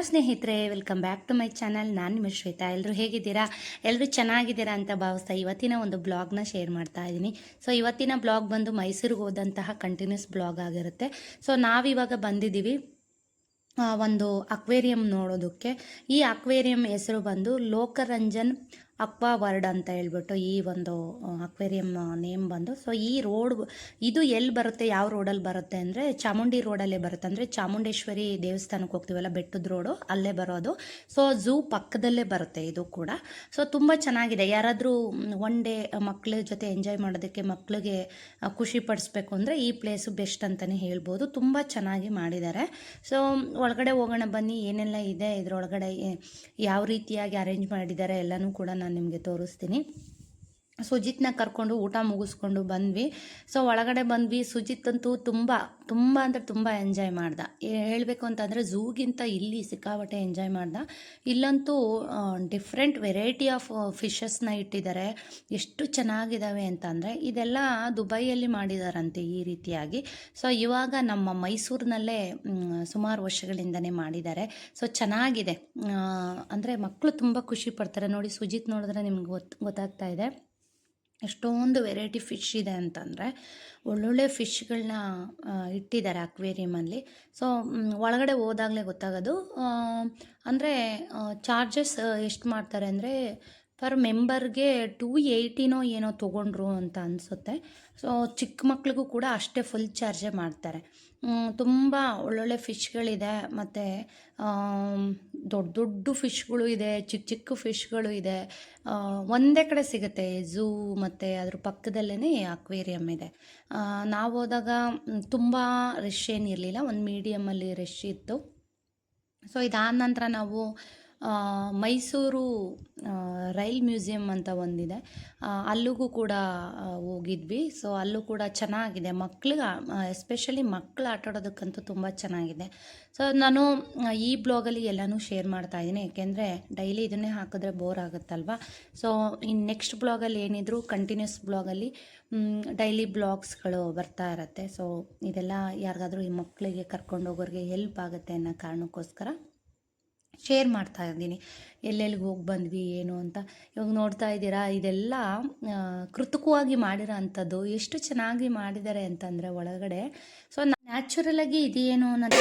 ಸ್ನೇಹಿತರೆ, welcome back to my channel. ನಾನು ನಿಮ್ಮ ಶ್ವೇತಾ. ಎಲ್ಲರೂ ಹೇಗಿದ್ದೀರಾ? ಎಲ್ಲರೂ ಚೆನ್ನಾಗಿದ್ದೀರಾ ಅಂತ ಭಾವಿಸ್ತಾ ಇವತ್ತಿನ ಒಂದು ಬ್ಲಾಗ್ನ ಶೇರ್ ಮಾಡ್ತಾ ಇದ್ದೀನಿ. ಸೊ ಇವತ್ತಿನ ಬ್ಲಾಗ್ ಬಂದು ಮೈಸೂರಿಗೆ ಹೋದಂತಹ ಕಂಟಿನ್ಯೂಸ್ ಬ್ಲಾಗ್ ಆಗಿರುತ್ತೆ. ಸೊ ನಾವಿವಾಗ ಬಂದಿದ್ದೀವಿ ಒಂದು ಅಕ್ವೇರಿಯಂ ನೋಡೋದಕ್ಕೆ. ಈ ಅಕ್ವೇರಿಯಂ ಹೆಸರು ಬಂದು ಲೋಕರಂಜನ್ ಅಕ್ವಾ ವರ್ಡ್ ಅಂತ ಹೇಳ್ಬಿಟ್ಟು ಈ ಒಂದು ಅಕ್ವೇರಿಯಂ ನೇಮ್ ಬಂದು. ಸೊ ಈ ರೋಡ್ ಇದು ಎಲ್ಲಿ ಬರುತ್ತೆ, ಯಾವ ರೋಡಲ್ಲಿ ಬರುತ್ತೆ ಅಂದರೆ ಚಾಮುಂಡಿ ರೋಡಲ್ಲೇ ಬರುತ್ತೆ. ಅಂದರೆ ಚಾಮುಂಡೇಶ್ವರಿ ದೇವಸ್ಥಾನಕ್ಕೆ ಹೋಗ್ತೀವಲ್ಲ, ಬೆಟ್ಟದ ರೋಡು ಅಲ್ಲೇ ಬರೋದು. ಸೊ ಝೂ ಪಕ್ಕದಲ್ಲೇ ಬರುತ್ತೆ ಇದು ಕೂಡ. ಸೊ ತುಂಬ ಚೆನ್ನಾಗಿದೆ. ಯಾರಾದರೂ ಒನ್ ಡೇ ಮಕ್ಕಳ ಜೊತೆ ಎಂಜಾಯ್ ಮಾಡೋದಕ್ಕೆ, ಮಕ್ಕಳಿಗೆ ಖುಷಿ ಪಡಿಸ್ಬೇಕು ಅಂದರೆ ಈ ಪ್ಲೇಸು ಬೆಸ್ಟ್ ಅಂತಲೇ ಹೇಳ್ಬೋದು. ತುಂಬ ಚೆನ್ನಾಗಿ ಮಾಡಿದ್ದಾರೆ. ಸೊ ಒಳಗಡೆ ಹೋಗೋಣ ಬನ್ನಿ, ಏನೆಲ್ಲ ಇದೆ ಇದರೊಳಗಡೆ, ಯಾವ ರೀತಿಯಾಗಿ ಅರೇಂಜ್ ಮಾಡಿದ್ದಾರೆ ಎಲ್ಲನೂ ಕೂಡ ನಾನು ನಿಮಗೆ ತೋರಿಸ್ತೀನಿ. ಸುಜಿತ್ನ ಕರ್ಕೊಂಡು ಊಟ ಮುಗಿಸ್ಕೊಂಡು ಬಂದ್ವಿ. ಸೊ ಒಳಗಡೆ ಬಂದ್ವಿ. ಸುಜಿತ್ ಅಂತೂ ತುಂಬ ಅಂದರೆ ತುಂಬ ಎಂಜಾಯ್ ಮಾಡ್ದ. ಹೇಳಬೇಕು ಅಂತಂದರೆ ಝೂಗಿಂತ ಇಲ್ಲಿ ಸಿಕ್ಕಾಬಟ್ಟೆ ಎಂಜಾಯ್ ಮಾಡ್ದ. ಇಲ್ಲಂತೂ ಡಿಫ್ರೆಂಟ್ ವೆರೈಟಿ ಆಫ್ ಫಿಶಸ್ನ ಇಟ್ಟಿದ್ದಾರೆ. ಎಷ್ಟು ಚೆನ್ನಾಗಿದ್ದಾವೆ ಅಂತಂದರೆ ಇದೆಲ್ಲ ದುಬೈಯಲ್ಲಿ ಮಾಡಿದಾರಂತೆ ಈ ರೀತಿಯಾಗಿ. ಸೊ ಇವಾಗ ನಮ್ಮ ಮೈಸೂರಿನಲ್ಲೇ ಸುಮಾರು ವರ್ಷಗಳಿಂದನೇ ಮಾಡಿದ್ದಾರೆ. ಸೊ ಚೆನ್ನಾಗಿದೆ. ಅಂದರೆ ಮಕ್ಕಳು ತುಂಬ ಖುಷಿ ಪಡ್ತಾರೆ. ನೋಡಿ, ಸುಜಿತ್ ನೋಡಿದ್ರೆ ನಿಮ್ಗೆ ಗೊತ್ತಾಗ್ತಾ ಇದೆ ಎಷ್ಟೊಂದು ವೆರೈಟಿ ಫಿಶ್ ಇದೆ ಅಂತಂದರೆ. ಒಳ್ಳೊಳ್ಳೆ ಫಿಶ್ಗಳನ್ನ ಇಟ್ಟಿದ್ದಾರೆ ಅಕ್ವೇರಿಯಮಲ್ಲಿ. ಸೊ ಒಳಗಡೆ ಹೋದಾಗಲೇ ಗೊತ್ತಾಗೋದು. ಅಂದರೆ ಚಾರ್ಜಸ್ ಎಷ್ಟು ಮಾಡ್ತಾರೆ ಅಂದರೆ ಪರ್ ಮೆಂಬರ್ಗೆ 280 ಏನೋ ತೊಗೊಂಡ್ರು ಅಂತ ಅನಿಸುತ್ತೆ. ಸೊ ಚಿಕ್ಕ ಮಕ್ಳಿಗೂ ಕೂಡ ಅಷ್ಟೇ ಫುಲ್ ಚಾರ್ಜೇ ಮಾಡ್ತಾರೆ. ತುಂಬ ಒಳ್ಳೊಳ್ಳೆ ಫಿಶ್ಗಳಿದೆ. ಮತ್ತು ದೊಡ್ಡ ದೊಡ್ಡ ಫಿಶ್ಗಳು ಇದೆ, ಚಿಕ್ಕ ಚಿಕ್ಕ ಫಿಶ್ಗಳು ಇದೆ. ಒಂದೇ ಕಡೆ ಸಿಗುತ್ತೆ ಝೂ, ಮತ್ತು ಅದ್ರ ಪಕ್ಕದಲ್ಲೇ ಅಕ್ವೇರಿಯಮ್ ಇದೆ. ನಾವು ಹೋದಾಗ ತುಂಬ ರಶ್ ಏನಿರಲಿಲ್ಲ, ಒಂದು ಮೀಡಿಯಮಲ್ಲಿ ರಶ್ ಇತ್ತು. ಸೊ ಇದಾದ ನಂತರ ನಾವು ಮೈಸೂರು ರೈಲ್ ಮ್ಯೂಸಿಯಂ ಅಂತ ಒಂದಿದೆ, ಅಲ್ಲಿಗೂ ಕೂಡ ಹೋಗಿದ್ವಿ. ಸೊ ಅಲ್ಲೂ ಕೂಡ ಚೆನ್ನಾಗಿದೆ. ಮಕ್ಳಿಗೆ ಎಸ್ಪೆಷಲಿ ಮಕ್ಕಳು ಆಟಾಡೋದಕ್ಕಂತೂ ತುಂಬ ಚೆನ್ನಾಗಿದೆ. ಸೊ ನಾನು ಈ ಬ್ಲಾಗಲ್ಲಿ ಎಲ್ಲನೂ ಶೇರ್ ಮಾಡ್ತಾಯಿದ್ದೀನಿ, ಏಕೆಂದರೆ ಡೈಲಿ ಇದನ್ನೇ ಹಾಕಿದ್ರೆ ಬೋರ್ ಆಗುತ್ತಲ್ವ. ಸೊ ಇನ್ನು ನೆಕ್ಸ್ಟ್ ಬ್ಲಾಗಲ್ಲಿ ಏನಿದ್ರು ಕಂಟಿನ್ಯೂಸ್ ಬ್ಲಾಗಲ್ಲಿ ಡೈಲಿ ಬ್ಲಾಗ್ಸ್ಗಳು ಬರ್ತಾ ಇರುತ್ತೆ. ಸೊ ಇದೆಲ್ಲ ಯಾರಿಗಾದ್ರೂ ಈ ಮಕ್ಕಳಿಗೆ ಕರ್ಕೊಂಡೋಗೋರಿಗೆ ಹೆಲ್ಪ್ ಆಗುತ್ತೆ ಅನ್ನೋ ಕಾರಣಕ್ಕೋಸ್ಕರ ಶೇರ್ ಮಾಡ್ತಾ ಇದ್ದೀನಿ, ಎಲ್ಲೆಲ್ಲಿಗೆ ಹೋಗಿ ಬಂದ್ವಿ ಏನು ಅಂತ. ಇವಾಗ ನೋಡ್ತಾ ಇದ್ದೀರಾ, ಇದೆಲ್ಲ ಕೃತಕವಾಗಿ ಮಾಡಿರೋ ಅಂಥದ್ದು. ಎಷ್ಟು ಚೆನ್ನಾಗಿ ಮಾಡಿದ್ದಾರೆ ಅಂತಂದರೆ ಒಳಗಡೆ. ಸೊ ನ್ಯಾಚುರಲಾಗಿ ಇದೇನು ಅನ್ನೋದು.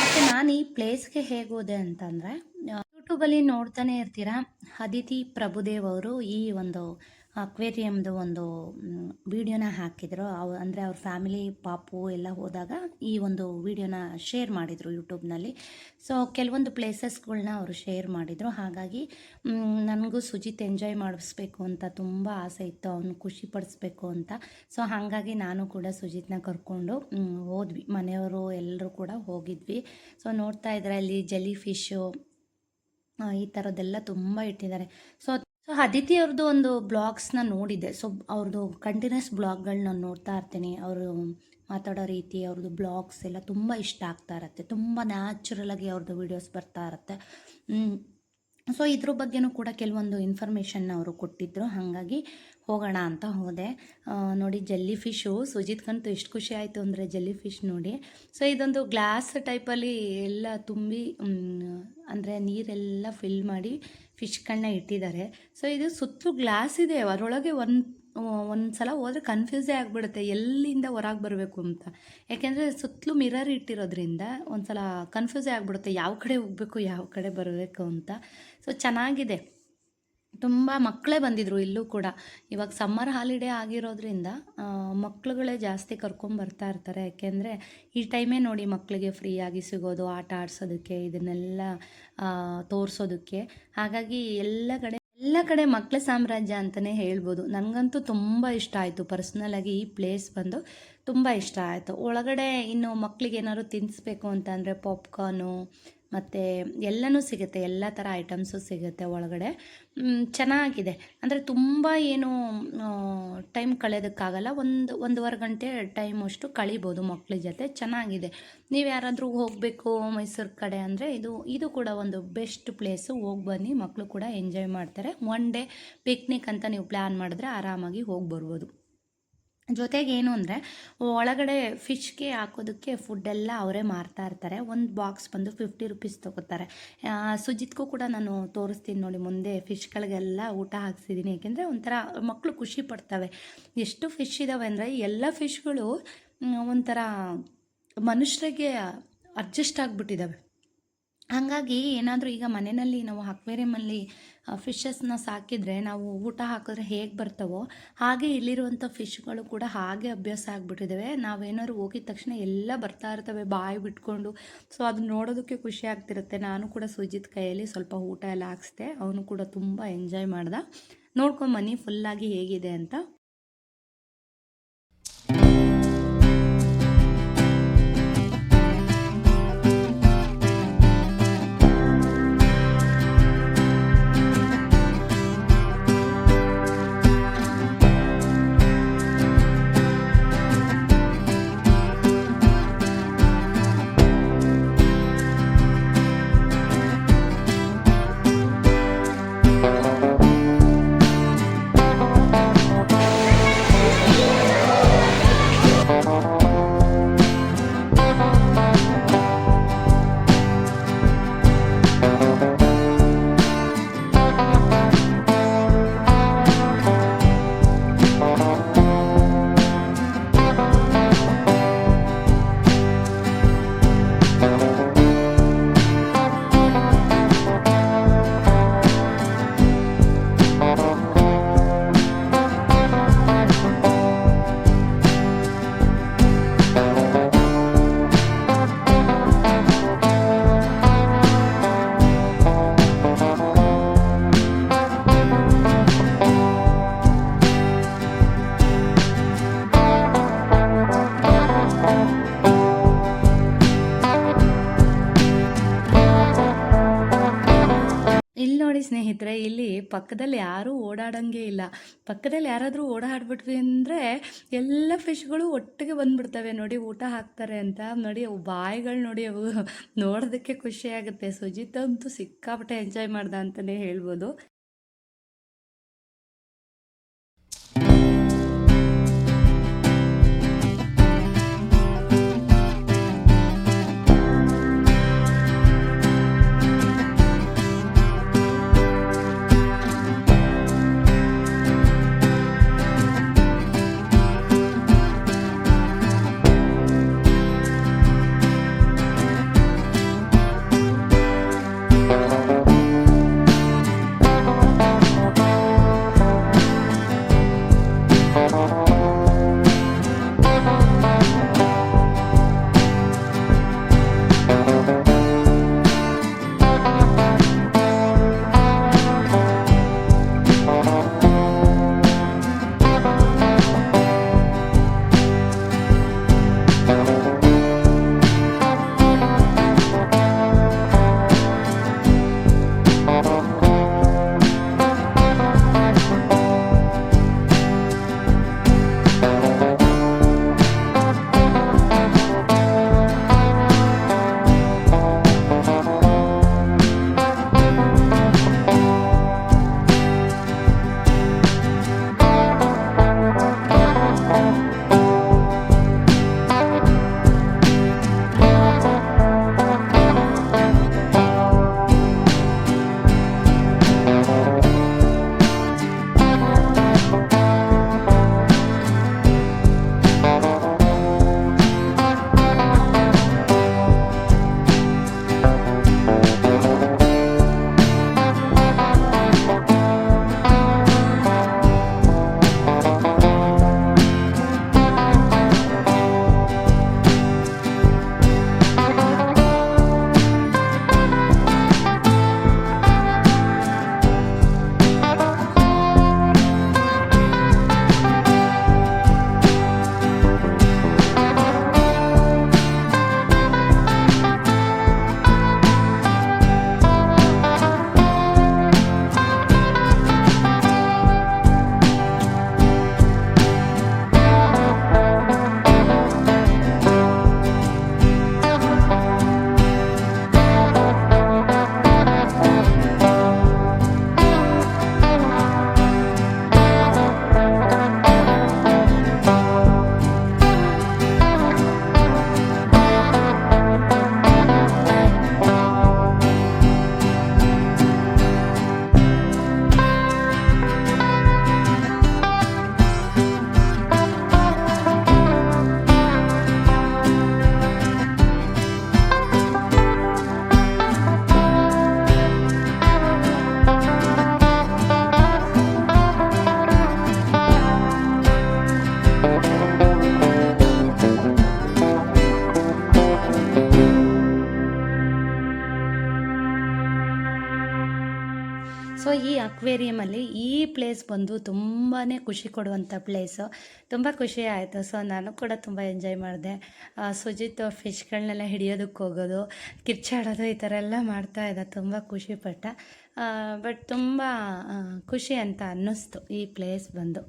ಮತ್ತು ನಾನು ಈ ಪ್ಲೇಸ್ಗೆ ಹೇಗೆ ಹೋದೆ ಅಂತಂದರೆ, ಯೂಟ್ಯೂಬಲ್ಲಿ ನೋಡ್ತಾನೆ ಇರ್ತೀರಾ, ಅದಿತಿ ಪ್ರಭುದೇವ್ ಅವರು ಈ ಒಂದು ಅಕ್ವೇರಿಯಮ್ದು ಒಂದು ವಿಡಿಯೋನ ಹಾಕಿದರು. ಅಂದರೆ ಅವ್ರ ಫ್ಯಾಮಿಲಿ ಪಾಪು ಎಲ್ಲ ಹೋದಾಗ ಈ ಒಂದು ವಿಡಿಯೋನ ಶೇರ್ ಮಾಡಿದರು ಯೂಟ್ಯೂಬ್ನಲ್ಲಿ. ಸೊ ಕೆಲವೊಂದು ಪ್ಲೇಸಸ್ಗಳನ್ನ ಅವರು ಶೇರ್ ಮಾಡಿದರು. ಹಾಗಾಗಿ ನನಗೂ ಸುಜಿತ್ ಎಂಜಾಯ್ ಮಾಡಿಸ್ಬೇಕು ಅಂತ ತುಂಬ ಆಸೆ ಇತ್ತು, ಅವನು ಖುಷಿ ಪಡಿಸ್ಬೇಕು ಅಂತ. ಸೊ ಹಾಗಾಗಿ ನಾನು ಕೂಡ ಸುಜಿತ್ನ ಕರ್ಕೊಂಡು ಹೋದ್ವಿ. ಮನೆಯವರು ಎಲ್ಲರೂ ಕೂಡ ಹೋಗಿದ್ವಿ. ಸೊ ನೋಡ್ತಾ ಇದ್ದಾರೆ, ಅಲ್ಲಿ ಜೆಲಿ ಫಿಶು ಈ ಥರದ್ದೆಲ್ಲ ತುಂಬ ಇಟ್ಟಿದ್ದಾರೆ. ಸೊ ಅದಿತಿ ಅವ್ರದ್ದು ಒಂದು ಬ್ಲಾಗ್ಸ್ನ ನೋಡಿದ್ದೆ. ಸೊ ಅವ್ರದ್ದು ಕಂಟಿನ್ಯೂಸ್ ಬ್ಲಾಗ್ಗಳನ್ನ ನೋಡ್ತಾ ಇರ್ತೀನಿ. ಅವರು ಮಾತಾಡೋ ರೀತಿ, ಅವ್ರದ್ದು ಬ್ಲಾಗ್ಸ್ ಎಲ್ಲ ತುಂಬ ಇಷ್ಟ ಆಗ್ತಾ ಇರುತ್ತೆ. ತುಂಬ ನ್ಯಾಚುರಲಾಗಿ ಅವ್ರದ್ದು ವೀಡಿಯೋಸ್ ಬರ್ತಾ ಇರುತ್ತೆ. ಸೊ ಇದ್ರ ಬಗ್ಗೆನೂ ಕೂಡ ಕೆಲವೊಂದು ಇನ್ಫಾರ್ಮೇಷನ್ನ ಅವರು ಕೊಟ್ಟಿದ್ದರು. ಹಾಗಾಗಿ ಹೋಗೋಣ ಅಂತ ಹೋದೆ. ನೋಡಿ, ಜೆಲ್ಲಿ ಫಿಶು ಸುಜಿತ್ಗಂತೂ ಎಷ್ಟು ಖುಷಿ ಆಯಿತು ಅಂದರೆ ಜೆಲ್ಲಿ ಫಿಶ್ ನೋಡಿ. ಸೊ ಇದೊಂದು ಗ್ಲಾಸ್ ಟೈಪಲ್ಲಿ ಎಲ್ಲ ತುಂಬಿ, ಅಂದರೆ ನೀರೆಲ್ಲ ಫಿಲ್ ಮಾಡಿ ಫಿಶ್ಗಳನ್ನ ಇಟ್ಟಿದ್ದಾರೆ. ಸೊ ಇದು ಸುತ್ತಲೂ ಗ್ಲಾಸ್ ಇದೆ, ಅದರೊಳಗೆ ಒಂದು ಸಲ ಹೋದರೆ ಕನ್ಫ್ಯೂಸೇ ಆಗಿಬಿಡುತ್ತೆ ಎಲ್ಲಿಂದ ಹೊರಗೆ ಬರಬೇಕು ಅಂತ. ಯಾಕೆಂದರೆ ಸುತ್ತಲೂ ಮಿರರ್ ಇಟ್ಟಿರೋದ್ರಿಂದ ಒಂದು ಸಲ ಕನ್ಫ್ಯೂಸೇ ಆಗಿಬಿಡುತ್ತೆ ಯಾವ ಕಡೆ ಹೋಗಬೇಕು, ಯಾವ ಕಡೆ ಬರಬೇಕು ಅಂತ. ಸೊ ಚೆನ್ನಾಗಿದೆ. ತುಂಬ ಮಕ್ಕಳೇ ಬಂದಿದ್ದರು ಇಲ್ಲೂ ಕೂಡ. ಇವಾಗ ಸಮ್ಮರ್ ಹಾಲಿಡೇ ಆಗಿರೋದ್ರಿಂದ ಮಕ್ಕಳುಗಳೇ ಜಾಸ್ತಿ ಕರ್ಕೊಂಬರ್ತಾ ಇರ್ತಾರೆ. ಯಾಕೆಂದರೆ ಈ ಟೈಮೇ ನೋಡಿ ಮಕ್ಕಳಿಗೆ ಫ್ರೀಯಾಗಿ ಸಿಗೋದು, ಆಟ ಆಡಿಸೋದಕ್ಕೆ, ಇದನ್ನೆಲ್ಲ ತೋರಿಸೋದಕ್ಕೆ. ಹಾಗಾಗಿ ಎಲ್ಲ ಕಡೆ ಮಕ್ಕಳ ಸಾಮ್ರಾಜ್ಯ ಅಂತಲೇ ಹೇಳ್ಬೋದು. ನನಗಂತೂ ತುಂಬ ಇಷ್ಟ ಆಯಿತು. ಪರ್ಸ್ನಲಾಗಿ ಈ ಪ್ಲೇಸ್ ಬಂದು ತುಂಬ ಇಷ್ಟ ಆಯಿತು. ಒಳಗಡೆ ಇನ್ನು ಮಕ್ಕಳಿಗೆ ಏನಾದ್ರು ತಿನ್ನಿಸ್ಬೇಕು ಅಂತಂದರೆ ಪಾಪ್ಕಾರ್ನು ಮತ್ತು ಎಲ್ಲನೂ ಸಿಗುತ್ತೆ, ಎಲ್ಲ ಥರ ಐಟಮ್ಸು ಸಿಗುತ್ತೆ ಒಳಗಡೆ. ಚೆನ್ನಾಗಿದೆ. ಅಂದರೆ ತುಂಬ ಏನು ಟೈಮ್ ಕಳೆಯೋದಕ್ಕಾಗಲ್ಲ, ಒಂದೂವರೆ ಗಂಟೆ ಟೈಮ್ ಅಷ್ಟು ಕಳಿಬೋದು ಮಕ್ಕಳ ಜೊತೆ. ಚೆನ್ನಾಗಿದೆ. ನೀವು ಯಾರಾದರೂ ಹೋಗಬೇಕು ಮೈಸೂರು ಕಡೆ ಅಂದರೆ ಇದು ಕೂಡ ಒಂದು ಬೆಸ್ಟ್ ಪ್ಲೇಸು. ಹೋಗಿ ಬನ್ನಿ, ಮಕ್ಕಳು ಕೂಡ ಎಂಜಾಯ್ ಮಾಡ್ತಾರೆ. ಒನ್ ಡೇ ಪಿಕ್ನಿಕ್ ಅಂತ ನೀವು ಪ್ಲ್ಯಾನ್ ಮಾಡಿದ್ರೆ ಆರಾಮಾಗಿ ಹೋಗಿ ಬರ್ಬೋದು. ಜೊತೆಗೆ ಏನು ಅಂದರೆ ಒಳಗಡೆ ಫಿಶ್ಗೆ ಹಾಕೋದಕ್ಕೆ ಫುಡ್ಡೆಲ್ಲ ಅವರೇ ಮಾರ್ತಾ ಇರ್ತಾರೆ. ಒಂದು ಬಾಕ್ಸ್ ಬಂದು 50 ರುಪೀಸ್ ತೊಗೋತಾರೆ. ಸುಜಿತ್ಗೂ ಕೂಡ ನಾನು ತೋರಿಸ್ತೀನಿ ನೋಡಿ ಮುಂದೆ ಫಿಶ್ಗಳಿಗೆಲ್ಲ ಊಟ ಹಾಕ್ಸಿದ್ದೀನಿ. ಏಕೆಂದರೆ ಒಂಥರ ಮಕ್ಕಳು ಖುಷಿ ಪಡ್ತವೆ. ಎಷ್ಟು ಫಿಶ್ ಇದ್ದಾವೆ ಅಂದರೆ ಎಲ್ಲ ಫಿಶ್ಗಳು ಒಂಥರ ಮನುಷ್ಯರಿಗೆ ಅಡ್ಜಸ್ಟ್ ಆಗಿಬಿಟ್ಟಿದ್ದಾವೆ. ಹಾಗಾಗಿ ಏನಾದರೂ ಈಗ ಮನೆಯಲ್ಲಿ ನಾವು ಅಕ್ವೇರಿಯಮಲ್ಲಿ ಫಿಶಸ್ನ ಸಾಕಿದರೆ ನಾವು ಊಟ ಹಾಕಿದ್ರೆ ಹೇಗೆ ಬರ್ತವೋ ಹಾಗೆ ಇಲ್ಲಿರುವಂಥ ಫಿಶ್ಗಳು ಕೂಡ ಹಾಗೆ ಅಭ್ಯಾಸ ಆಗಿಬಿಟ್ಟಿದ್ದಾವೆ. ನಾವೇನಾದ್ರು ಹೋಗಿದ ತಕ್ಷಣ ಎಲ್ಲ ಬರ್ತಾ ಇರ್ತವೆ ಬಾಯಿ ಬಿಟ್ಕೊಂಡು. ಸೊ ಅದನ್ನ ನೋಡೋದಕ್ಕೆ ಖುಷಿ ಆಗ್ತಿರುತ್ತೆ. ನಾನು ಕೂಡ ಸುಜಿತ್ ಕೈಯಲ್ಲಿ ಸ್ವಲ್ಪ ಊಟ ಎಲ್ಲ ಹಾಕ್ಸ್ದೆ. ಅವನು ಕೂಡ ತುಂಬ ಎಂಜಾಯ್ ಮಾಡ್ದ. ನೋಡ್ಕೊಂಬನ್ನಿ ಫುಲ್ಲಾಗಿ ಹೇಗಿದೆ ಅಂತ. ಇಲ್ಲಿ ನೋಡಿ ಸ್ನೇಹಿತರೆ, ಇಲ್ಲಿ ಪಕ್ಕದಲ್ಲಿ ಯಾರೂ ಓಡಾಡಂಗೆ ಇಲ್ಲ. ಪಕ್ಕದಲ್ಲಿ ಯಾರಾದರೂ ಓಡಾಡ್ಬಿಟ್ವಿ ಅಂದರೆ ಎಲ್ಲ ಫಿಶ್ಗಳು ಒಟ್ಟಿಗೆ ಬಂದ್ಬಿಡ್ತವೆ. ನೋಡಿ ಊಟ ಹಾಕ್ತಾರೆ ಅಂತ. ನೋಡಿ ಅವು ಬಾಯಿಗಳು ನೋಡಿ, ಅವು ನೋಡೋದಕ್ಕೆ ಖುಷಿ ಆಗುತ್ತೆ. ಸುಜಿತ್ ಅಂತೂ ಸಿಕ್ಕಾಪಟ್ಟೆ ಎಂಜಾಯ್ ಮಾಡ್ದ ಅಂತಲೇ ಹೇಳ್ಬೋದು. ಅಕ್ವೇರಿಯಮಲ್ಲಿ ಈ ಪ್ಲೇಸ್ ಬಂದು ತುಂಬಾ ಖುಷಿ ಕೊಡುವಂಥ ಪ್ಲೇಸು. ತುಂಬ ಖುಷಿ ಆಯಿತು. ಸೊ ನಾನು ಕೂಡ ತುಂಬ ಎಂಜಾಯ್ ಮಾಡಿದೆ. ಸುಜಿತ್ ಫಿಶ್ಗಳನ್ನೆಲ್ಲ ಹಿಡಿಯೋದಕ್ಕೆ ಹೋಗೋದು, ಕಿರ್ಚಾಡೋದು ಈ ಥರ ಎಲ್ಲ ಮಾಡ್ತಾಯಿದ್ದ, ತುಂಬ ಖುಷಿಪಟ್ಟ. ಬಟ್ ತುಂಬ ಖುಷಿ ಅಂತ ಅನ್ನಿಸ್ತು ಈ ಪ್ಲೇಸ್ ಬಂದು.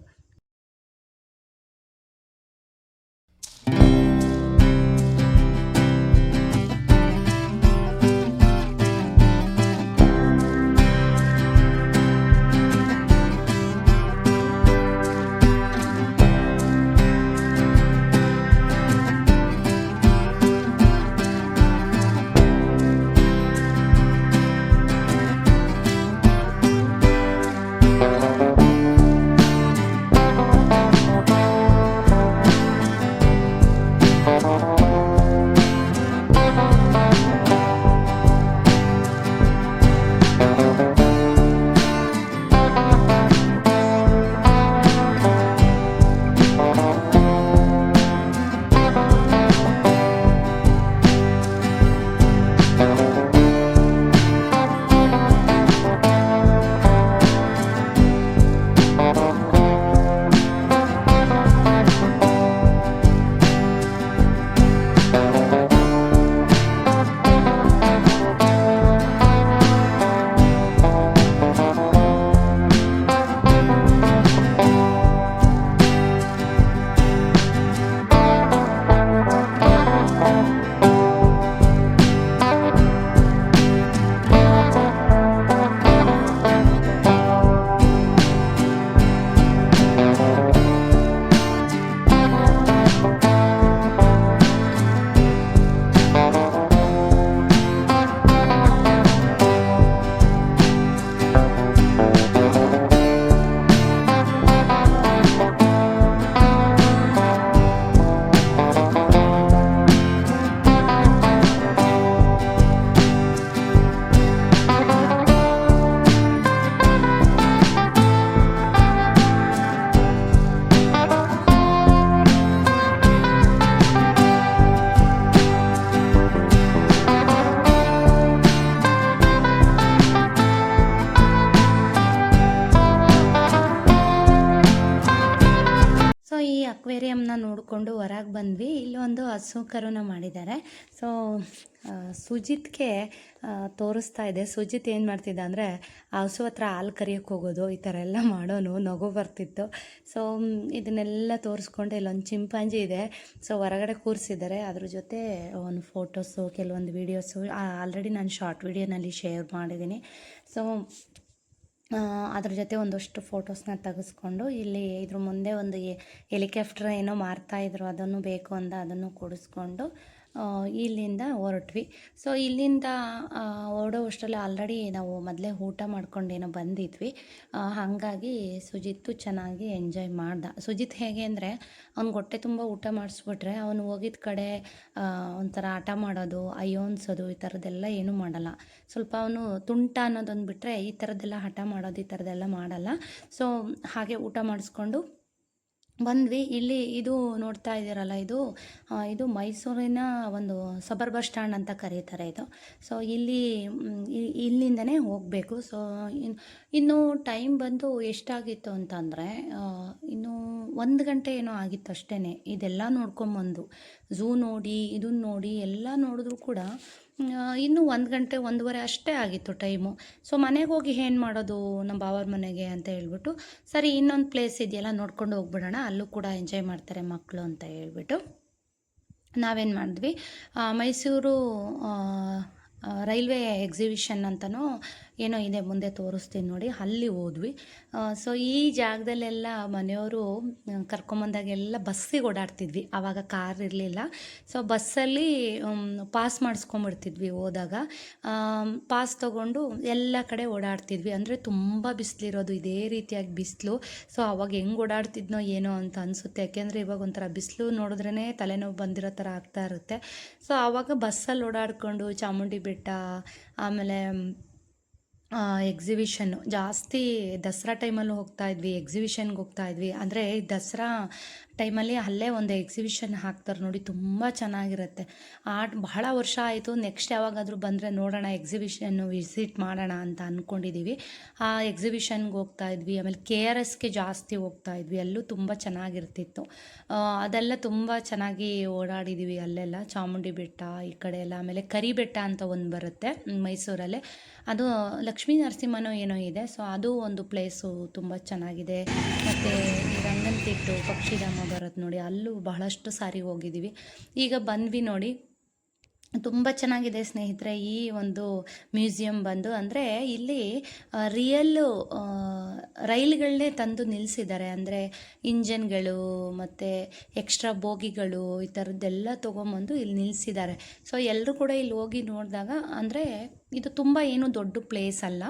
ಅಕ್ವೇರಿಯಂನ ನೋಡಿಕೊಂಡು ಹೊರಗೆ ಬಂದ್ವಿ. ಇಲ್ಲೊಂದು ಹಸು ಕರುನ ಮಾಡಿದ್ದಾರೆ. ಸೊ ಸುಜಿತ್ಗೆ ತೋರಿಸ್ತಾ ಇದೆ. ಸುಜಿತ್ ಏನು ಮಾಡ್ತಿದ್ದ ಅಂದರೆ ಆ ಹಸು ಹತ್ರ ಹಾಲು ಕರಿಯೋಕ್ಕೆ ಹೋಗೋದು, ಈ ಥರ ಎಲ್ಲ ಮಾಡೋನು, ನಗು ಬರ್ತಿತ್ತು. ಸೊ ಇದನ್ನೆಲ್ಲ ತೋರಿಸ್ಕೊಂಡು ಇಲ್ಲೊಂದು ಚಿಂಪಾಂಜಿ ಇದೆ. ಸೊ ಹೊರಗಡೆ ಕೂರಿಸಿದ್ದಾರೆ. ಅದ್ರ ಜೊತೆ ಒಂದು ಫೋಟೋಸು, ಕೆಲವೊಂದು ವೀಡಿಯೋಸು ಆಲ್ರೆಡಿ ನಾನು ಶಾರ್ಟ್ ವೀಡಿಯೋನಲ್ಲಿ ಶೇರ್ ಮಾಡಿದ್ದೀನಿ. ಸೊ ಅದ್ರ ಜೊತೆ ಒಂದಷ್ಟು ಫೋಟೋಸ್ನ ತೆಗೆಸ್ಕೊಂಡು ಇಲ್ಲಿ ಇದ್ರ ಮುಂದೆ ಒಂದು ಹೆಲಿಕಾಪ್ಟರ್ ಏನೋ ಮಾರ್ತಾಯಿದ್ರು, ಅದನ್ನು ಬೇಕು ಅಂದ, ಅದನ್ನು ಕೊಡಿಸ್ಕೊಂಡು ಇಲ್ಲಿಂದ ಹೊರಟ್ವಿ. ಸೊ ಇಲ್ಲಿಂದ ಹೊರಡೋ ಅಷ್ಟರಲ್ಲಿ ಆಲ್ರೆಡಿ ನಾವು ಮೊದಲೇ ಊಟ ಮಾಡ್ಕೊಂಡೇನೋ ಬಂದಿದ್ವಿ. ಹಾಗಾಗಿ ಸುಜಿತ್ತು ಚೆನ್ನಾಗಿ ಎಂಜಾಯ್ ಮಾಡ್ದ. ಸುಜಿತ್ ಹೇಗೆ ಅಂದರೆ ಅವ್ನಿಗೆ ಹೊಟ್ಟೆ ತುಂಬ ಊಟ ಮಾಡಿಸ್ಬಿಟ್ರೆ ಅವನು ಹೋಗಿದ್ದ ಕಡೆ ಒಂಥರ ಆಟ ಮಾಡೋದು, ಅಯ್ಯೋ ಅನ್ಸೋದು, ಈ ಥರದ್ದೆಲ್ಲ ಏನೂ ಮಾಡಲ್ಲ. ಸ್ವಲ್ಪ ಅವನು ತುಂಟ ಅನ್ನೋದೊಂದು ಬಿಟ್ಟರೆ ಈ ಥರದ್ದೆಲ್ಲ ಹಠ ಮಾಡೋದು, ಈ ಥರದ್ದೆಲ್ಲ ಮಾಡಲ್ಲ. ಸೊ ಹಾಗೆ ಊಟ ಮಾಡಿಸ್ಕೊಂಡು ಬಂದ್ವಿ. ಇಲ್ಲಿ ಇದು ನೋಡ್ತಾ ಇದ್ದೀರಲ್ಲ, ಇದು ಮೈಸೂರಿನ ಒಂದು ಸಬರ್ ಬಸ್ ಸ್ಟ್ಯಾಂಡ್ ಅಂತ ಕರೀತಾರೆ ಇದು. ಸೊ ಇಲ್ಲಿಂದನೇ ಹೋಗಬೇಕು. ಸೊ ಇನ್ನು ಟೈಮ್ ಬಂದು ಎಷ್ಟಾಗಿತ್ತು ಅಂತಂದರೆ ಇನ್ನು 1 ಗಂಟೆ ಏನೋ ಆಗಿತ್ತು ಅಷ್ಟೇ. ಇದೆಲ್ಲ ನೋಡ್ಕೊಂಬಂದು ಝೂ ನೋಡಿ, ಇದನ್ನು ನೋಡಿ ಎಲ್ಲ ನೋಡಿದ್ರು ಕೂಡ ಇನ್ನೂ 1 ಗಂಟೆ 1:15 ಅಷ್ಟೇ ಆಗಿತ್ತು ಟೈಮು. ಸೊ ಮನೆಗೆ ಹೋಗಿ ಏನು ಮಾಡೋದು, ನಮ್ಮ ಬಾವರ ಮನೆಗೆ ಅಂತ ಹೇಳ್ಬಿಟ್ಟು, ಸರಿ ಇನ್ನೊಂದು ಪ್ಲೇಸ್ ಇದೆಯಲ್ಲ ನೋಡ್ಕೊಂಡು ಹೋಗ್ಬಿಡೋಣ, ಅಲ್ಲೂ ಕೂಡ ಎಂಜಾಯ್ ಮಾಡ್ತಾರೆ ಮಕ್ಕಳು ಅಂತ ಹೇಳ್ಬಿಟ್ಟು ನಾವೇನು ಮಾಡಿದ್ವಿ, ಮೈಸೂರು ರೈಲ್ವೆ ಎಕ್ಸಿಬಿಷನ್ ಅಂತನೋ ಏನೋ ಇದೆ, ಮುಂದೆ ತೋರಿಸ್ತೀನಿ ನೋಡಿ, ಅಲ್ಲಿ ಹೋದ್ವಿ. ಸೊ ಈ ಜಾಗದಲ್ಲೆಲ್ಲ ಮನೆಯವರು ಕರ್ಕೊಂಬಂದಾಗೆಲ್ಲ ಬಸ್ಸಿಗೆ ಓಡಾಡ್ತಿದ್ವಿ. ಆವಾಗ ಕಾರ್ ಇರಲಿಲ್ಲ. ಸೊ ಬಸ್ಸಲ್ಲಿ ಪಾಸ್ ಮಾಡಿಸ್ಕೊಂಬಿಡ್ತಿದ್ವಿ ಹೋದಾಗ. ಪಾಸ್ ತೊಗೊಂಡು ಎಲ್ಲ ಕಡೆ ಓಡಾಡ್ತಿದ್ವಿ. ಅಂದರೆ ತುಂಬ ಬಿಸಿಲಿರೋದು, ಇದೇ ರೀತಿಯಾಗಿ ಬಿಸಿಲು. ಸೊ ಅವಾಗ ಹೆಂಗೆ ಓಡಾಡ್ತಿದ್ನೋ ಏನೋ ಅಂತ ಅನಿಸುತ್ತೆ. ಯಾಕೆಂದರೆ ಇವಾಗ ಒಂಥರ ಬಿಸಿಲು ನೋಡಿದ್ರೇ ತಲೆನೋವು ಬಂದಿರೋ ಥರ ಆಗ್ತಾ ಇರುತ್ತೆ. ಸೊ ಆವಾಗ ಬಸ್ಸಲ್ಲಿ ಓಡಾಡಿಕೊಂಡು ಚಾಮುಂಡಿ ಬೆಟ್ಟ, ಆಮೇಲೆ ಎಕ್ಸಿಬಿಷನ್ನು ಜಾಸ್ತಿ ದಸರಾ ಟೈಮಲ್ಲೂ ಹೋಗ್ತಾಯಿದ್ವಿ, ಎಕ್ಸಿಬಿಷನ್ಗೆ ಹೋಗ್ತಾಯಿದ್ವಿ. ಅಂದರೆ ದಸರಾ ಟೈಮಲ್ಲಿ ಅಲ್ಲೇ ಒಂದು ಎಕ್ಸಿಬಿಷನ್ ಹಾಕ್ತಾರೆ ನೋಡಿ, ತುಂಬ ಚೆನ್ನಾಗಿರುತ್ತೆ. ಬಹಳ ವರ್ಷ ಆಯಿತು, ನೆಕ್ಸ್ಟ್ ಯಾವಾಗಾದರೂ ಬಂದರೆ ನೋಡೋಣ, ಎಕ್ಸಿಬಿಷನ್ನು ವಿಸಿಟ್ ಮಾಡೋಣ ಅಂತ ಅಂದ್ಕೊಂಡಿದ್ದೀವಿ. ಆ ಎಕ್ಸಿಬಿಷನ್ಗೆ ಹೋಗ್ತಾ ಇದ್ವಿ. ಆಮೇಲೆ KRSಗೆ ಜಾಸ್ತಿ ಹೋಗ್ತಾ ಇದ್ವಿ, ಅಲ್ಲೂ ತುಂಬ ಚೆನ್ನಾಗಿರ್ತಿತ್ತು. ಅದೆಲ್ಲ ತುಂಬ ಚೆನ್ನಾಗಿ ಓಡಾಡಿದ್ದೀವಿ ಅಲ್ಲೆಲ್ಲ. ಚಾಮುಂಡಿ ಬೆಟ್ಟ ಈ ಕಡೆ ಎಲ್ಲ. ಆಮೇಲೆ ಕರಿಬೆಟ್ಟ ಅಂತ ಒಂದು ಬರುತ್ತೆ ಮೈಸೂರಲ್ಲೇ, ಅದು ಲಕ್ಷ್ಮೀ ನರಸಿಂಹನೋ ಏನೋ ಇದೆ. ಸೊ ಅದು ಒಂದು ಪ್ಲೇಸು ತುಂಬ ಚೆನ್ನಾಗಿದೆ. ಮತ್ತು ಈ ರಂಗನತಿಟ್ಟು ಪಕ್ಷಿಧಾಮ ಬರುತ್ತೆ ನೋಡಿ, ಅಲ್ಲೂ ಬಹಳಷ್ಟು ಸಾರಿ ಹೋಗಿದ್ದೀವಿ. ಈಗ ಬಂದ್ವಿ ನೋಡಿ, ತುಂಬ ಚೆನ್ನಾಗಿದೆ ಸ್ನೇಹಿತರೆ. ಈ ಒಂದು ಮ್ಯೂಸಿಯಂ ಬಂದು ಅಂದರೆ ಇಲ್ಲಿ ರಿಯಲ್ಲು ರೈಲುಗಳನ್ನೇ ತಂದು ನಿಲ್ಲಿಸಿದ್ದಾರೆ. ಅಂದರೆ ಇಂಜನ್ಗಳು ಮತ್ತು ಎಕ್ಸ್ಟ್ರಾ ಬೋಗಿಗಳು ಈ ಥರದ್ದೆಲ್ಲ ತೊಗೊಂಬಂದು ಇಲ್ಲಿ ನಿಲ್ಲಿಸಿದ್ದಾರೆ. ಸೊ ಎಲ್ಲರೂ ಕೂಡ ಇಲ್ಲಿ ಹೋಗಿ ನೋಡಿದಾಗ, ಅಂದರೆ ಇದು ತುಂಬ ಏನು ದೊಡ್ಡ ಪ್ಲೇಸ್ ಅಲ್ಲ,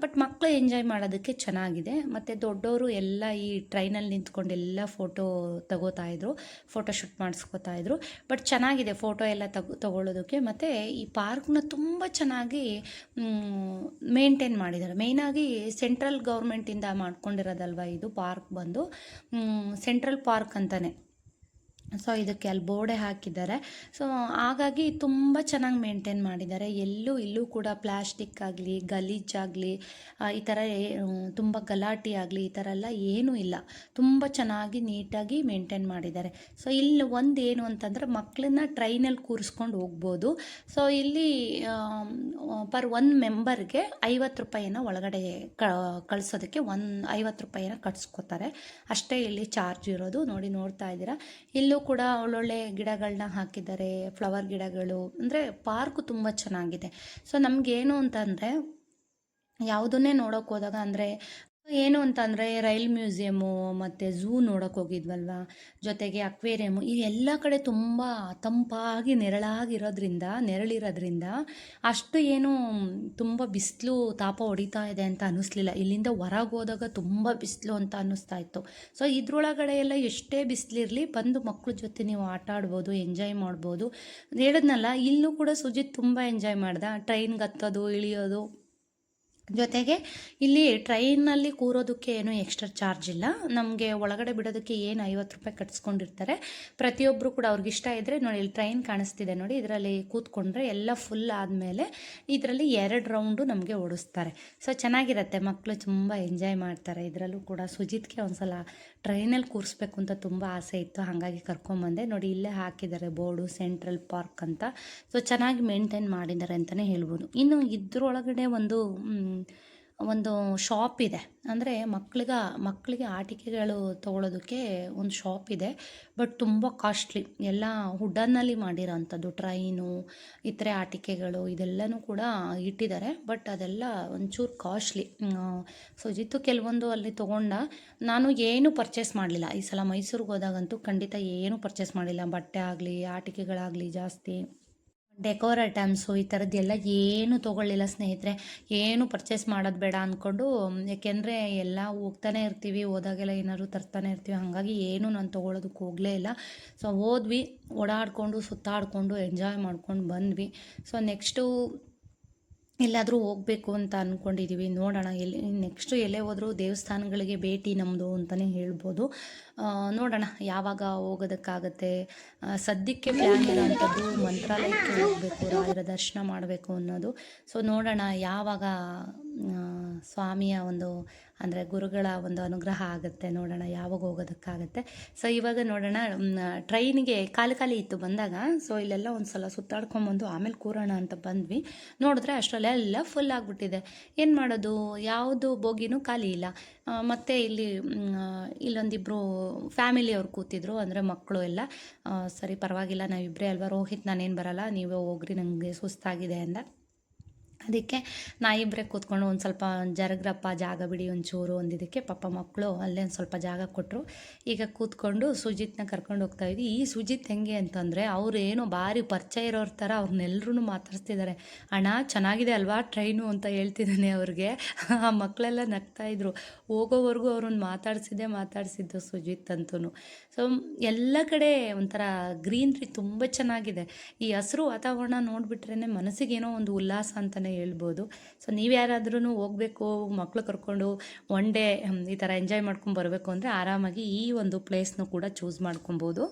ಬಟ್ ಮಕ್ಕಳು ಎಂಜಾಯ್ ಮಾಡೋದಕ್ಕೆ ಚೆನ್ನಾಗಿದೆ. ಮತ್ತು ದೊಡ್ಡವರು ಎಲ್ಲ ಈ ಟ್ರೈನಲ್ಲಿ ನಿಂತ್ಕೊಂಡು ಎಲ್ಲ ಫೋಟೋ ತಗೋತಾಯಿದ್ರು, ಫೋಟೋಶೂಟ್ ಮಾಡಿಸ್ಕೋತಾಯಿದ್ರು. ಬಟ್ ಚೆನ್ನಾಗಿದೆ ಫೋಟೋ ಎಲ್ಲ ತಗೊಳ್ಳೋದಕ್ಕೆ. ಮತ್ತು ಈ ಪಾರ್ಕ್ನ ತುಂಬ ಚೆನ್ನಾಗಿ ಮೇಂಟೈನ್ ಮಾಡಿದ್ದಾರೆ. ಮೇಯ್ನಾಗಿ ಸೆಂಟ್ರಲ್ ಗೌರ್ಮೆಂಟಿಂದ ಮಾಡ್ಕೊಂಡಿರೋದಲ್ವ ಇದು ಪಾರ್ಕ್ ಬಂದು, ಸೆಂಟ್ರಲ್ ಪಾರ್ಕ್ ಅಂತಲೇ. ಸೊ ಇದಕ್ಕೆ ಅಲ್ಲಿ ಬೋರ್ಡೇ ಹಾಕಿದ್ದಾರೆ. ಸೊ ಹಾಗಾಗಿ ತುಂಬ ಚೆನ್ನಾಗಿ ಮೇಂಟೈನ್ ಮಾಡಿದ್ದಾರೆ. ಇಲ್ಲೂ ಕೂಡ ಪ್ಲ್ಯಾಸ್ಟಿಕ್ ಆಗಲಿ, ಗಲೀಜಾಗಲಿ, ಈ ಥರ ತುಂಬ ಗಲಾಟೆ ಆಗಲಿ, ಈ ಥರ ಎಲ್ಲ ಏನೂ ಇಲ್ಲ. ತುಂಬ ಚೆನ್ನಾಗಿ ನೀಟಾಗಿ ಮೇಂಟೈನ್ ಮಾಡಿದ್ದಾರೆ. ಸೊ ಇಲ್ಲಿ ಒಂದು ಏನು ಅಂತಂದರೆ, ಮಕ್ಕಳನ್ನ ಟ್ರೈನಲ್ಲಿ ಕೂರಿಸ್ಕೊಂಡು ಹೋಗ್ಬೋದು. ಸೊ ಇಲ್ಲಿ ಪರ್ 1 ಮೆಂಬರ್ಗೆ 50 ರೂಪಾಯಿನ ಒಳಗಡೆ ಕಳಿಸೋದಕ್ಕೆ 50 ರೂಪಾಯಿನ ಕಟ್ಸ್ಕೊತಾರೆ ಅಷ್ಟೇ ಇಲ್ಲಿ ಚಾರ್ಜ್ ಇರೋದು. ನೋಡ್ತಾ ಇದ್ದೀರಾ, ಇಲ್ಲೂ ಕೂಡ ಒಳ್ಳೊಳ್ಳೆ ಗಿಡಗಳನ್ನ ಹಾಕಿದ್ದಾರೆ, ಫ್ಲವರ್ ಗಿಡಗಳು. ಅಂದರೆ ಪಾರ್ಕು ತುಂಬ ಚೆನ್ನಾಗಿದೆ. ಸೊ ನಮಗೇನು ಅಂತಂದರೆ, ಯಾವುದನ್ನೇ ನೋಡೋಕೆ ಹೋದಾಗ, ಅಂದರೆ ಏನು ಅಂತಂದರೆ ರೈಲ್ ಮ್ಯೂಸಿಯಮ್ಮು ಮತ್ತು ಝೂ ನೋಡೋಕೆ ಹೋಗಿದ್ವಲ್ವ, ಜೊತೆಗೆ ಅಕ್ವೇರಿಯಮ್ಮು, ಈ ಎಲ್ಲ ಕಡೆ ತುಂಬ ತಂಪಾಗಿ ನೆರಳಿರೋದ್ರಿಂದ ಅಷ್ಟು ಏನು ತುಂಬ ಬಿಸಿಲು ತಾಪ ಹೊಡಿತಾ ಇದೆ ಅಂತ ಅನ್ನಿಸ್ಲಿಲ್ಲ. ಇಲ್ಲಿಂದ ಹೊರಗೆ ಹೋದಾಗ ತುಂಬ ಬಿಸಿಲು ಅಂತ ಅನ್ನಿಸ್ತಾ ಇತ್ತು. ಸೊ ಇದ್ರೊಳಗಡೆ ಎಲ್ಲ ಎಷ್ಟೇ ಬಿಸಿಲಿರಲಿ ಬಂದು ಮಕ್ಕಳ ಜೊತೆ ನೀವು ಆಟ ಆಡ್ಬೋದು, ಎಂಜಾಯ್ ಮಾಡ್ಬೋದು. ಹೇಳಿದ್ನಲ್ಲ, ಇಲ್ಲೂ ಕೂಡ ಸುಜಿತ್ ತುಂಬ ಎಂಜಾಯ್ ಮಾಡ್ದ, ಟ್ರೈನ್ಗೆ ಹತ್ತೋದು ಇಳಿಯೋದು. ಜೊತೆಗೆ ಇಲ್ಲಿ ಟ್ರೈನಲ್ಲಿ ಕೂರೋದಕ್ಕೆ ಏನೂ ಎಕ್ಸ್ಟ್ರಾ ಚಾರ್ಜ್ ಇಲ್ಲ. ನಮಗೆ ಒಳಗಡೆ ಬಿಡೋದಕ್ಕೆ ಏನು 50 ರೂಪಾಯಿ ಕಟ್ಸ್ಕೊಂಡಿರ್ತಾರೆ. ಪ್ರತಿಯೊಬ್ಬರು ಕೂಡ ಅವ್ರಿಗಿಷ್ಟ ಇದ್ದರೆ ನೋಡಿ, ಇಲ್ಲಿ ಟ್ರೈನ್ ಕಾಣಿಸ್ತಿದೆ ನೋಡಿ, ಇದರಲ್ಲಿ ಕೂತ್ಕೊಂಡ್ರೆ ಎಲ್ಲ ಫುಲ್ ಆದಮೇಲೆ ಇದರಲ್ಲಿ 2 ರೌಂಡು ನಮಗೆ ಓಡಿಸ್ತಾರೆ. ಸೊ ಚೆನ್ನಾಗಿರುತ್ತೆ, ಮಕ್ಕಳು ತುಂಬ ಎಂಜಾಯ್ ಮಾಡ್ತಾರೆ. ಇದರಲ್ಲೂ ಕೂಡ ಸುಜಿತ್ಗೆ ಒಂದು ಸಲ ಟ್ರೈನಲ್ಲಿ ಕೂರಿಸ್ಬೇಕು ಅಂತ ತುಂಬ ಆಸೆ ಇತ್ತು, ಹಾಗಾಗಿ ಕರ್ಕೊಂಬಂದೆ. ನೋಡಿ ಇಲ್ಲೇ ಹಾಕಿದ್ದಾರೆ ಬೋರ್ಡು, ಸೆಂಟ್ರಲ್ ಪಾರ್ಕ್ ಅಂತ. ಸೊ ಚೆನ್ನಾಗಿ ಮೇಂಟೈನ್ ಮಾಡಿದ್ದಾರೆ ಅಂತಲೇ ಹೇಳ್ಬೋದು. ಇನ್ನು ಇದ್ರೊಳಗಡೆ ಒಂದು ಶಾಪ್ ಇದೆ. ಅಂದರೆ ಮಕ್ಕಳಿಗೆ ಆಟಿಕೆಗಳು ತೊಗೊಳೋದಕ್ಕೆ ಒಂದು ಶಾಪ್ ಇದೆ. ಬಟ್ ತುಂಬ ಕಾಸ್ಟ್ಲಿ, ಎಲ್ಲ ವುಡನ್ನಲ್ಲಿ ಮಾಡಿರೋಂಥದ್ದು. ಟ್ರೈನು, ಇತರೆ ಆಟಿಕೆಗಳು ಇದೆಲ್ಲನೂ ಕೂಡ ಇಟ್ಟಿದ್ದಾರೆ. ಬಟ್ ಅದೆಲ್ಲ ಒಂಚೂರು ಕಾಸ್ಟ್ಲಿ. ಸುಜಿತ್ತು ಕೆಲವೊಂದು ಅಲ್ಲಿ ತೊಗೊಂಡ. ನಾನು ಏನೂ ಪರ್ಚೇಸ್ ಮಾಡಲಿಲ್ಲ ಈ ಸಲ. ಮೈಸೂರಿಗೆ ಹೋದಾಗಂತೂ ಖಂಡಿತ ಏನೂ ಪರ್ಚೇಸ್ ಮಾಡಲಿಲ್ಲ. ಬಟ್ಟೆ ಆಗಲಿ, ಆಟಿಕೆಗಳಾಗಲಿ, ಜಾಸ್ತಿ ಡೆಕೋರ್ ಐಟಮ್ಸು ಈ ಥರದ್ದೆಲ್ಲ ಏನೂ ತೊಗೊಳ್ಳಿಲ್ಲ ಸ್ನೇಹಿತರೆ. ಏನು ಪರ್ಚೇಸ್ ಮಾಡೋದು ಬೇಡ ಅಂದ್ಕೊಂಡು, ಏಕೆಂದರೆ ಎಲ್ಲ ಹೋಗ್ತಾನೆ ಇರ್ತೀವಿ, ಹೋದಾಗೆಲ್ಲ ಏನಾದ್ರು ತರ್ತಾನೆ ಇರ್ತೀವಿ, ಹಾಗಾಗಿ ಏನೂ ನಾನು ತೊಗೊಳೋದಕ್ಕೆ ಹೋಗಲೇ ಇಲ್ಲ. ಸೊ ಹೋದ್ವಿ, ಓಡಾಡಿಕೊಂಡು ಸುತ್ತಾಡಿಕೊಂಡು ಎಂಜಾಯ್ ಮಾಡ್ಕೊಂಡು ಬಂದ್ವಿ. ಸೊ ನೆಕ್ಸ್ಟು ಎಲ್ಲಾದರೂ ಹೋಗಬೇಕು ಅಂತ ಅಂದ್ಕೊಂಡಿದ್ದೀವಿ. ನೋಡೋಣ, ನೆಕ್ಸ್ಟು ಎಲ್ಲೇ ಹೋದರೂ ದೇವಸ್ಥಾನಗಳಿಗೆ ಭೇಟಿ ನಮ್ಮದು ಅಂತಲೇ ಹೇಳ್ಬೋದು. ನೋಡೋಣ ಯಾವಾಗ ಹೋಗೋದಕ್ಕಾಗತ್ತೆ. ಸದ್ಯಕ್ಕೆ ಪ್ಲ್ಯಾನ್ ಇರೋವಂಥದ್ದು ಮಂತ್ರಾಲಯಕ್ಕೆ ಹೋಗಬೇಕು, ರಾಯರ ದರ್ಶನ ಮಾಡಬೇಕು ಅನ್ನೋದು. ಸೊ ನೋಡೋಣ ಯಾವಾಗ ಸ್ವಾಮಿಯ ಒಂದು, ಅಂದರೆ ಗುರುಗಳ ಒಂದು ಅನುಗ್ರಹ ಆಗುತ್ತೆ. ನೋಡೋಣ ಯಾವಾಗ ಹೋಗೋದಕ್ಕಾಗತ್ತೆ. ಸೊ ಇವಾಗ ನೋಡೋಣ, ಟ್ರೈನಿಗೆ ಖಾಲಿ ಇತ್ತು ಬಂದಾಗ. ಸೊ ಇಲ್ಲೆಲ್ಲ ಒಂದು ಸಲ ಸುತ್ತಾಡ್ಕೊಂಬಂದು ಆಮೇಲೆ ಕೂರೋಣ ಅಂತ ಬಂದ್ವಿ. ನೋಡಿದ್ರೆ ಅಷ್ಟರಲ್ಲೆಲ್ಲ ಫುಲ್ ಆಗಿಬಿಟ್ಟಿದೆ. ಏನು ಮಾಡೋದು, ಯಾವುದು ಬೋಗಿನೂ ಖಾಲಿ ಇಲ್ಲ. ಮತ್ತು ಇಲ್ಲೊಂದಿಬ್ಬರು ಫ್ಯಾಮಿಲಿಯವ್ರು ಕೂತಿದ್ರು, ಅಂದರೆ ಮಕ್ಕಳು ಎಲ್ಲ. ಸರಿ ಪರವಾಗಿಲ್ಲ, ನಾವಿಬ್ಬರೇ ಅಲ್ವಾ, ರೋಹಿತ್ ನಾನೇನು ಬರಲ್ಲ, ನೀವೇ ಹೋಗ್ರಿ, ನನಗೆ ಸುಸ್ತಾಗಿದೆ ಅಂದ. ಅದಕ್ಕೆ ಇಬ್ಬರೇ ಕೂತ್ಕೊಂಡು ಒಂದು ಸ್ವಲ್ಪ ಜರಗ್ರಪ್ಪ ಜಾಗ ಬಿಡಿ ಒಂಚೂರು ಅಂದಿದ್ದಕ್ಕೆ ಪಾಪ ಮಕ್ಕಳು ಅಲ್ಲೇ ಒಂದು ಸ್ವಲ್ಪ ಜಾಗ ಕೊಟ್ಟರು. ಈಗ ಕೂತ್ಕೊಂಡು ಸುಜಿತ್ನ ಕರ್ಕೊಂಡು ಹೋಗ್ತಾಯಿದ್ವಿ. ಈ ಸುಜಿತ್ ಹೆಂಗೆ ಅಂತಂದರೆ, ಏನೋ ಭಾರಿ ಪರಿಚಯ ಇರೋರ ಥರ ಅವ್ರನ್ನೆಲ್ಲರೂ ಮಾತಾಡ್ಸ್ತಿದ್ದಾರೆ. ಅಣ್ಣ ಚೆನ್ನಾಗಿದೆ ಅಲ್ವಾ ಟ್ರೈನು ಅಂತ ಹೇಳ್ತಿದ್ದಾನೆ ಅವ್ರಿಗೆ. ಆ ಮಕ್ಕಳೆಲ್ಲ ನಗ್ತಾಯಿದ್ರು. ಹೋಗೋವರೆಗೂ ಅವ್ರನ್ನ ಮಾತಾಡಿಸಿದ್ದು ಸುಜಿತ್ ಅಂತೂ. ಸೊ ಎಲ್ಲ ಕಡೆ ಒಂಥರ ಗ್ರೀನ್ರಿ ತುಂಬ ಚೆನ್ನಾಗಿದೆ. ಈ ಹಸಿರು ವಾತಾವರಣ ನೋಡಿಬಿಟ್ರೇ ಮನಸ್ಸಿಗೇನೋ ಒಂದು ಉಲ್ಲಾಸ ಅಂತಲೇ ಹೇಳ್ಬೋದು. ಸೊ ನೀವು ಯಾರಾದ್ರೂ ಹೋಗಬೇಕು ಮಕ್ಕಳು ಕರ್ಕೊಂಡು ಒನ್ ಡೇ ಈ ಥರ ಎಂಜಾಯ್ ಮಾಡ್ಕೊಂಡು ಬರಬೇಕು ಅಂದರೆ ಆರಾಮಾಗಿ ಈ ಒಂದು ಪ್ಲೇಸ್ನು ಕೂಡ ಚೂಸ್ ಮಾಡ್ಕೊಬೋದು.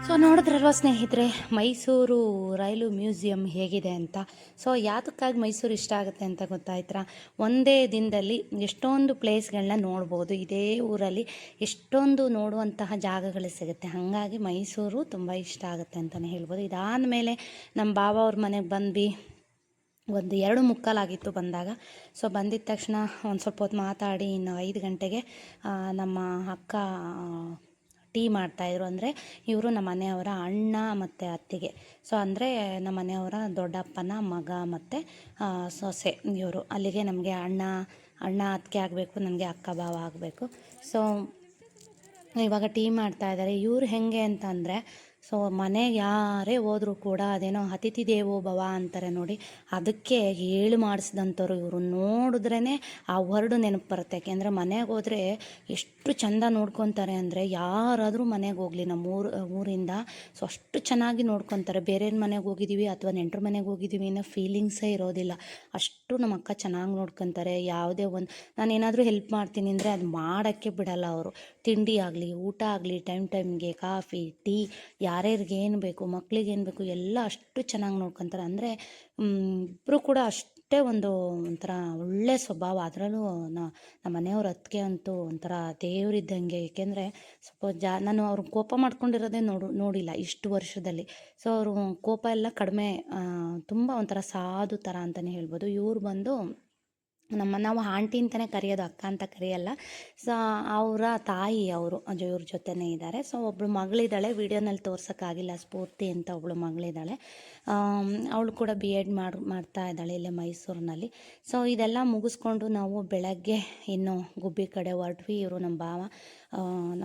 ಸೊ ನೋಡಿದ್ರಲ್ವ ಸ್ನೇಹಿತರೆ, ಮೈಸೂರು ರೈಲು ಮ್ಯೂಸಿಯಂ ಹೇಗಿದೆ ಅಂತ. ಸೊ ಯಾತಕ್ಕಾಗಿ ಮೈಸೂರು ಇಷ್ಟ ಆಗುತ್ತೆ ಅಂತ ಗೊತ್ತಾಯ್ತಾ? ಒಂದೇ ದಿನದಲ್ಲಿ ಎಷ್ಟೊಂದು ಪ್ಲೇಸ್ಗಳನ್ನ ನೋಡ್ಬೋದು. ಇದೇ ಊರಲ್ಲಿ ಎಷ್ಟೊಂದು ನೋಡುವಂತಹ ಜಾಗಗಳು ಸಿಗುತ್ತೆ. ಹಾಗಾಗಿ ಮೈಸೂರು ತುಂಬ ಇಷ್ಟ ಆಗುತ್ತೆ ಅಂತಲೇ ಹೇಳ್ಬೋದು. ಇದಾದ ಮೇಲೆ ನಮ್ಮ ಬಾವ ಅವ್ರ ಮನೆಗೆ ಬಂದ್ವಿ. ಒಂದು 2:45 ಬಂದಾಗ. ಸೊ ಬಂದಿದ್ದ ತಕ್ಷಣ ಒಂದು ಸ್ವಲ್ಪ ಹೊತ್ತು ಮಾತಾಡಿ ಇನ್ನು 5 ಗಂಟೆಗೆ ನಮ್ಮ ಅಕ್ಕ ಟೀ ಮಾಡ್ತಾಯಿದ್ರು. ಅಂದರೆ ಇವರು ನಮ್ಮ ಮನೆಯವರ ಅಣ್ಣ ಮತ್ತು ಅತ್ತಿಗೆ. ಸೊ ಅಂದರೆ ನಮ್ಮ ಮನೆಯವರ ದೊಡ್ಡಪ್ಪನ ಮಗ ಮತ್ತು ಸೊಸೆ ಇವರು. ಅಲ್ಲಿಗೆ ನಮಗೆ ಅಣ್ಣ ಅತ್ತಿಗೆ ಆಗಬೇಕು, ನನಗೆ ಅಕ್ಕ ಭಾವ ಆಗಬೇಕು. ಸೊ ಇವಾಗ ಟೀ ಮಾಡ್ತಾಯಿದ್ದಾರೆ. ಇವ್ರು ಹೇಗೆ ಅಂತಂದರೆ, ಸೊ ಮನೆಗೆ ಯಾರೇ ಹೋದರೂ ಕೂಡ ಅದೇನೋ ಅತಿಥಿ ದೇವೋ ಭವ ಅಂತಾರೆ ನೋಡಿ, ಅದಕ್ಕೆ ಹೇಳಿ ಮಾಡಿಸಿದಂಥವ್ರು ಇವರು. ನೋಡಿದ್ರೇ ಆ ವರ್ಡು ನೆನಪು ಬರುತ್ತೆ. ಯಾಕೆಂದರೆ ಮನೆಗೆ ಹೋದರೆ ಎಷ್ಟು ಚೆಂದ ನೋಡ್ಕೊತಾರೆ ಅಂದರೆ, ಯಾರಾದರೂ ಮನೆಗೆ ಹೋಗಲಿ ನಮ್ಮ ಊರಿಂದ ಸೊ ಅಷ್ಟು ಚೆನ್ನಾಗಿ ನೋಡ್ಕೊತಾರೆ. ಬೇರೆಯವ್ರ ಮನೆಗೆ ಹೋಗಿದ್ದೀವಿ ಅಥವಾ ನೆಂಟ್ರ ಮನೆಗೆ ಹೋಗಿದ್ದೀವಿ ಅನ್ನೋ ಫೀಲಿಂಗ್ಸೇ ಇರೋದಿಲ್ಲ. ಅಷ್ಟು ನಮ್ಮ ಅಕ್ಕ ಚೆನ್ನಾಗಿ ನೋಡ್ಕೊತಾರೆ. ಯಾವುದೇ ಒಂದು ನಾನೇನಾದರೂ ಹೆಲ್ಪ್ ಮಾಡ್ತೀನಿ ಅಂದರೆ ಅದು ಮಾಡೋಕ್ಕೆ ಬಿಡಲ್ಲ ಅವರು. ತಿಂಡಿ ಆಗಲಿ, ಊಟ ಆಗಲಿ, ಟೈಮ್ಗೆ ಕಾಫಿ ಟೀ, ಯಾರ್ಯಾರಿಗೆ ಏನು ಬೇಕು, ಮಕ್ಳಿಗೆ ಏನು ಬೇಕು ಎಲ್ಲ ಅಷ್ಟು ಚೆನ್ನಾಗಿ ನೋಡ್ಕೊತಾರೆ. ಅಂದರೆ ಇಬ್ಬರು ಕೂಡ ಅಷ್ಟೇ ಒಂಥರ ಒಳ್ಳೆ ಸ್ವಭಾವ. ಅದರಲ್ಲೂ ನಮ್ಮ ಮನೆಯವ್ರ ಅತ್ತಿಗೆ ಅಂತೂ ಒಂಥರ ದೇವರಿದ್ದಂಗೆ. ಏಕೆಂದರೆ ಸ್ವಲ್ಪ ನಾನು ಅವ್ರು ಕೋಪ ಮಾಡ್ಕೊಂಡಿರೋದೇ ನೋಡಿಲ್ಲ ಇಷ್ಟು ವರ್ಷದಲ್ಲಿ. ಸೊ ಅವರು ಕೋಪ ಎಲ್ಲ ಕಡಿಮೆ, ತುಂಬ ಒಂಥರ ಸಾಧು ಥರ ಅಂತಲೇ ಹೇಳ್ಬೋದು. ಇವ್ರು ಬಂದು ನಾವು ಆಂಟಿ ಅಂತಲೇ ಕರೆಯೋದು, ಅಕ್ಕ ಅಂತ ಕರೆಯಲ್ಲ. ಸೊ ಅವರ ತಾಯಿ ಅವರು ಇವ್ರ ಜೊತೆನೇ ಇದ್ದಾರೆ. ಸೊ ಒಬ್ಬಳು ಮಗಳಿದ್ದಾಳೆ, ವಿಡಿಯೋನಲ್ಲಿ ತೋರ್ಸೋಕ್ಕಾಗಿಲ್ಲ, ಸ್ಫೂರ್ತಿ ಅಂತ ಒಬ್ಬಳು ಮಗಳಿದ್ದಾಳೆ. ಅವಳು ಕೂಡ BEd ಮಾಡ್ತಾ ಇದ್ದಾಳೆ ಇಲ್ಲೇ ಮೈಸೂರಿನಲ್ಲಿ. ಸೊ ಇದೆಲ್ಲ ಮುಗಿಸ್ಕೊಂಡು ನಾವು ಬೆಳಗ್ಗೆ ಇನ್ನು ಗುಬ್ಬಿ ಕಡೆ ಹೊರಟ್ವಿ. ಇವರು ನಮ್ಮ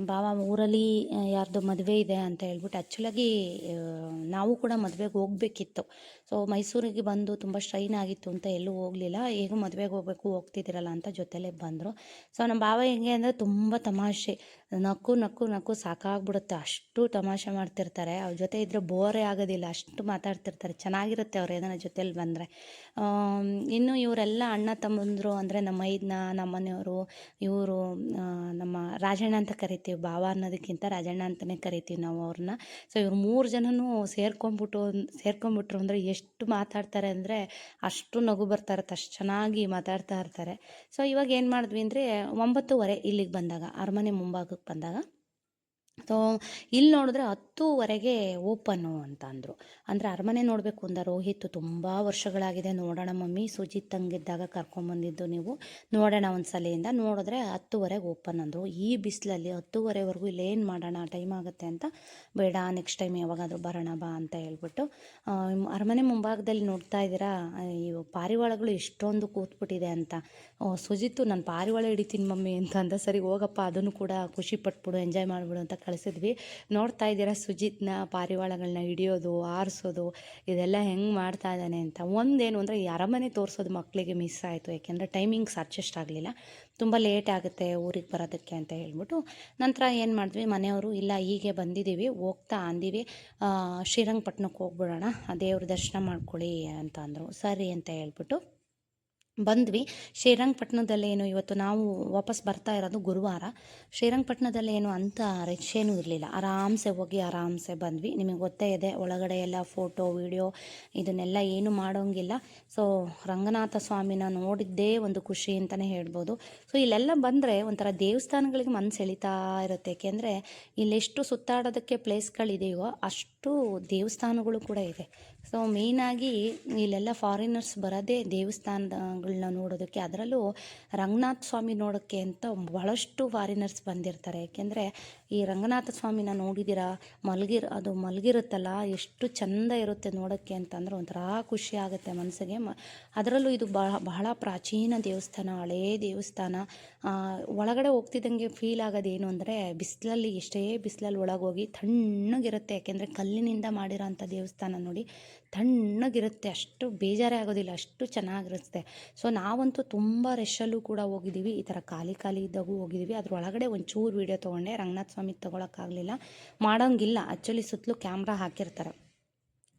ಭಾವ ಊರಲ್ಲಿ ಯಾರ್ದು ಮದುವೆ ಇದೆ ಅಂತ ಹೇಳ್ಬಿಟ್ಟು ಆ್ಯಕ್ಚುಲಾಗಿ ನಾವು ಕೂಡ ಮದುವೆಗೆ ಹೋಗಬೇಕಿತ್ತು. ಸೊ ಮೈಸೂರಿಗೆ ಬಂದು ತುಂಬ ಸ್ಟ್ರೈನ್ ಆಗಿತ್ತು ಅಂತ ಎಲ್ಲೂ ಹೋಗಲಿಲ್ಲ. ಹೇಗೂ ಮದುವೆಗೆ ಹೋಗ್ತಿದ್ದೀರಲ್ಲ ಅಂತ ಜೊತೆಲೇ ಬಂದರು. ಸೊ ನಮ್ಮ ಭಾವ ಹೆಂಗೆ ಅಂದರೆ ತುಂಬ ತಮಾಷೆ, ನಕ್ಕು ನಕ್ಕು ನಕ್ಕು ಸಾಕಾಗ್ಬಿಡುತ್ತೆ, ಅಷ್ಟು ತಮಾಷೆ ಮಾಡ್ತಿರ್ತಾರೆ. ಅವ್ರ ಜೊತೆ ಇದ್ದರೆ ಬೋರೇ ಆಗೋದಿಲ್ಲ, ಅಷ್ಟು ಮಾತಾಡ್ತಿರ್ತಾರೆ. ಚೆನ್ನಾಗಿರುತ್ತೆ ಅವ್ರು ಏನಾರ ಜೊತೇಲಿ ಬಂದರೆ. ಇನ್ನು ಇವರೆಲ್ಲ ಅಣ್ಣ ತಮ್ಮಂದರು ಅಂದರೆ ನಮ್ಮ ನಮ್ಮ ಮನೆಯವರು, ಇವರು ನಮ್ಮ ರಾಜಣ್ಣ ಅಂತ ಕರಿತೀವಿ, ಭಾವ ಅನ್ನೋದಕ್ಕಿಂತ ರಾಜಣ್ಣ ಅಂತಲೇ ಕರಿತೀವಿ ನಾವು ಅವ್ರನ್ನ. ಸೊ ಇವ್ರು 3 ಜನನೂ ಸೇರ್ಕೊಂಡ್ಬಿಟ್ರು ಅಂದರೆ ಎಷ್ಟು ಮಾತಾಡ್ತಾರೆ ಅಂದರೆ ಅಷ್ಟು ನಗು ಬರ್ತಾ ಇರುತ್ತೆ, ಅಷ್ಟು ಚೆನ್ನಾಗಿ ಮಾತಾಡ್ತಾ ಇರ್ತಾರೆ. ಸೊ ಇವಾಗ ಏನು ಮಾಡಿದ್ವಿ ಅಂದರೆ 9:30 ಇಲ್ಲಿಗೆ ಬಂದಾಗ, ಅರಮನೆ ಮುಂಭಾಗಕ್ಕೆ ಬಂದಾಗ, ಸೊ ಇಲ್ಲಿ ನೋಡಿದ್ರೆ 10:00 ಓಪನ್ನು ಅಂತ ಅಂದರು. ಅಂದರೆ ಅರಮನೆ ನೋಡಬೇಕು ಅಂದ ರೋಹಿತ್, ತುಂಬ ವರ್ಷಗಳಾಗಿದೆ, ನೋಡೋಣ ಮಮ್ಮಿ, ಸುಜಿತ್ ತಂಗಿದ್ದಾಗ ಕರ್ಕೊಂಬಂದಿದ್ದು ನೀವು, ನೋಡೋಣ ಒಂದು ಸಲಿಯಿಂದ. ನೋಡಿದ್ರೆ 10:00 ಓಪನ್ ಅಂದರು. ಈ ಬಿಸಿಲಲ್ಲಿ 10:30ವರೆಗೂ ಇಲ್ಲೇನು ಮಾಡೋಣ, ಟೈಮ್ ಆಗುತ್ತೆ ಅಂತ, ಬೇಡ ನೆಕ್ಸ್ಟ್ ಟೈಮ್ ಯಾವಾಗಾದರೂ ಬರೋಣ ಬಾ ಅಂತ ಹೇಳ್ಬಿಟ್ಟು ಅರಮನೆ ಮುಂಭಾಗದಲ್ಲಿ ನೋಡ್ತಾ ಇದ್ದೀರಾ ಇವು ಪಾರಿವಾಳಗಳು ಎಷ್ಟೊಂದು ಕೂತ್ಬಿಟ್ಟಿದೆ ಅಂತ. ಸುಜಿತ್ತು ನಾನು ಪಾರಿವಾಳ ಹಿಡಿತೀನಿ ಮಮ್ಮಿ ಅಂತ ಅಂದ. ಸರಿ ಹೋಗಪ್ಪ, ಅದನ್ನು ಕೂಡ ಖುಷಿ ಪಟ್ಬಿಡು, ಎಂಜಾಯ್ ಮಾಡಿಬಿಡು ಅಂತ ಕಳಿಸಿದ್ವಿ. ನೋಡ್ತಾ ಇದ್ದೀರಾ ಸುಜಿತ್ನ ಪಾರಿವಾಳಗಳನ್ನ ಹಿಡಿಯೋದು, ಆರಿಸೋದು, ಇದೆಲ್ಲ ಹೆಂಗೆ ಮಾಡ್ತಾ ಇದ್ದಾನೆ ಅಂತ. ಒಂದೇನು ಅಂದರೆ ಈ ಅರಮನೆ ತೋರಿಸೋದು ಮಕ್ಕಳಿಗೆ ಮಿಸ್ ಆಯಿತು, ಯಾಕೆಂದರೆ ಟೈಮಿಂಗ್ಸ್ ಅಡ್ಜಸ್ಟ್ ಆಗಲಿಲ್ಲ, ತುಂಬ ಲೇಟ್ ಆಗುತ್ತೆ ಊರಿಗೆ ಬರೋದಕ್ಕೆ ಅಂತ ಹೇಳ್ಬಿಟ್ಟು. ನಂತರ ಏನು ಮಾಡಿದ್ವಿ, ಮನೆಯವರು ಇಲ್ಲ ಹೀಗೆ ಬಂದಿದ್ದೀವಿ, ಹೋಗ್ತಾ ಅಂದೀವಿ, ಶ್ರೀರಂಗಪಟ್ಟಣಕ್ಕೆ ಹೋಗ್ಬಿಡೋಣ, ದೇವ್ರ ದರ್ಶನ ಮಾಡ್ಕೊಳ್ಳಿ ಅಂತ ಅಂದರು. ಸರಿ ಅಂತ ಹೇಳ್ಬಿಟ್ಟು ಬಂದ್ವಿ. ಶ್ರೀರಂಗಪಟ್ಟಣದಲ್ಲೇನು ಇವತ್ತು ನಾವು ವಾಪಸ್ ಬರ್ತಾ ಇರೋದು ಗುರುವಾರ. ಶ್ರೀರಂಗಪಟ್ಟಣದಲ್ಲೇನು ಅಂತ ರಶ್ ಏನೂ ಇರಲಿಲ್ಲ, ಆರಾಮ್ಸೆ ಹೋಗಿ ಆರಾಮ್ಸೆ ಬಂದ್ವಿ. ನಿಮಗೆ ಗೊತ್ತೇ ಇದೆ, ಒಳಗಡೆ ಎಲ್ಲ ಫೋಟೋ ವಿಡಿಯೋ ಇದನ್ನೆಲ್ಲ ಏನು ಮಾಡೋಂಗಿಲ್ಲ. ಸೊ ರಂಗನಾಥ ಸ್ವಾಮಿನ ನೋಡಿದ್ದೇ ಒಂದು ಖುಷಿ ಅಂತಲೇ ಹೇಳ್ಬೋದು. ಸೊ ಇಲ್ಲೆಲ್ಲ ಬಂದರೆ ಒಂಥರ ದೇವಸ್ಥಾನಗಳಿಗೆ ಮನಸ್ಸು ಎಳಿತಾ ಇರುತ್ತೆ, ಏಕೆಂದರೆ ಇಲ್ಲೆಷ್ಟು ಸುತ್ತಾಡೋದಕ್ಕೆ ಪ್ಲೇಸ್ಗಳಿದೆಯೋ ಅಷ್ಟು ದೇವಸ್ಥಾನಗಳು ಕೂಡ ಇದೆ. ಸೊ ಮೇಯ್ನಾಗಿ ಇಲ್ಲೆಲ್ಲ ಫಾರಿನರ್ಸ್ ಬರೋದೇ ದೇವಸ್ಥಾನಗಳನ್ನ ನೋಡೋದಕ್ಕೆ, ಅದರಲ್ಲೂ ರಂಗನಾಥ ಸ್ವಾಮಿ ನೋಡೋಕ್ಕೆ ಅಂತ ಬಹಳಷ್ಟು ಫಾರಿನರ್ಸ್ ಬಂದಿರ್ತಾರೆ. ಏಕೆಂದರೆ ಈ ರಂಗನಾಥ ಸ್ವಾಮಿನ ನೋಡಿದ್ದೀರಾ, ಅದು ಮಲಗಿರುತ್ತಲ್ಲ, ಎಷ್ಟು ಚೆಂದ ಇರುತ್ತೆ ನೋಡೋಕ್ಕೆ ಅಂತಂದ್ರೆ ಒಂಥರ ಖುಷಿ ಆಗುತ್ತೆ ಮನಸ್ಸಿಗೆ. ಅದರಲ್ಲೂ ಇದು ಬಹಳ ಪ್ರಾಚೀನ ದೇವಸ್ಥಾನ, ಹಳೇ ದೇವಸ್ಥಾನ. ಒಳಗಡೆ ಹೋಗ್ತಿದ್ದಂಗೆ ಫೀಲ್ ಆಗೋದೇನು ಅಂದರೆ ಬಿಸಿಲಲ್ಲಿ, ಎಷ್ಟೇ ಬಿಸಿಲಲ್ಲಿ ಒಳಗೋಗಿ ತಣ್ಣಗಿರುತ್ತೆ, ಯಾಕೆಂದರೆ ಕಲ್ಲಿನಿಂದ ಮಾಡಿರೋ ಅಂಥ ದೇವಸ್ಥಾನ ನೋಡಿ, ತಣ್ಣಗಿರುತ್ತೆ, ಅಷ್ಟು ಬೇಜಾರೇ ಆಗೋದಿಲ್ಲ, ಅಷ್ಟು ಚೆನ್ನಾಗಿರುತ್ತೆ. ಸೊ ನಾವಂತೂ ತುಂಬ ರಶಲ್ಲೂ ಕೂಡ ಹೋಗಿದ್ದೀವಿ, ಈ ಥರ ಖಾಲಿ ಇದ್ದಾಗೂ ಹೋಗಿದ್ದೀವಿ. ಅದ್ರ ಒಳಗಡೆ ಒಂಚೂರು ವೀಡಿಯೋ ತೊಗೊಂಡೆ, ರಂಗನಾಥ ಸ್ವಾಮಿ ತೊಗೊಳಕ್ಕಾಗಲಿಲ್ಲ, ಮಾಡೋಂಗಿಲ್ಲ, ಆ್ಯಕ್ಚುಲಿ ಸುತ್ತಲೂ ಕ್ಯಾಮ್ರಾ ಹಾಕಿರ್ತಾರೆ.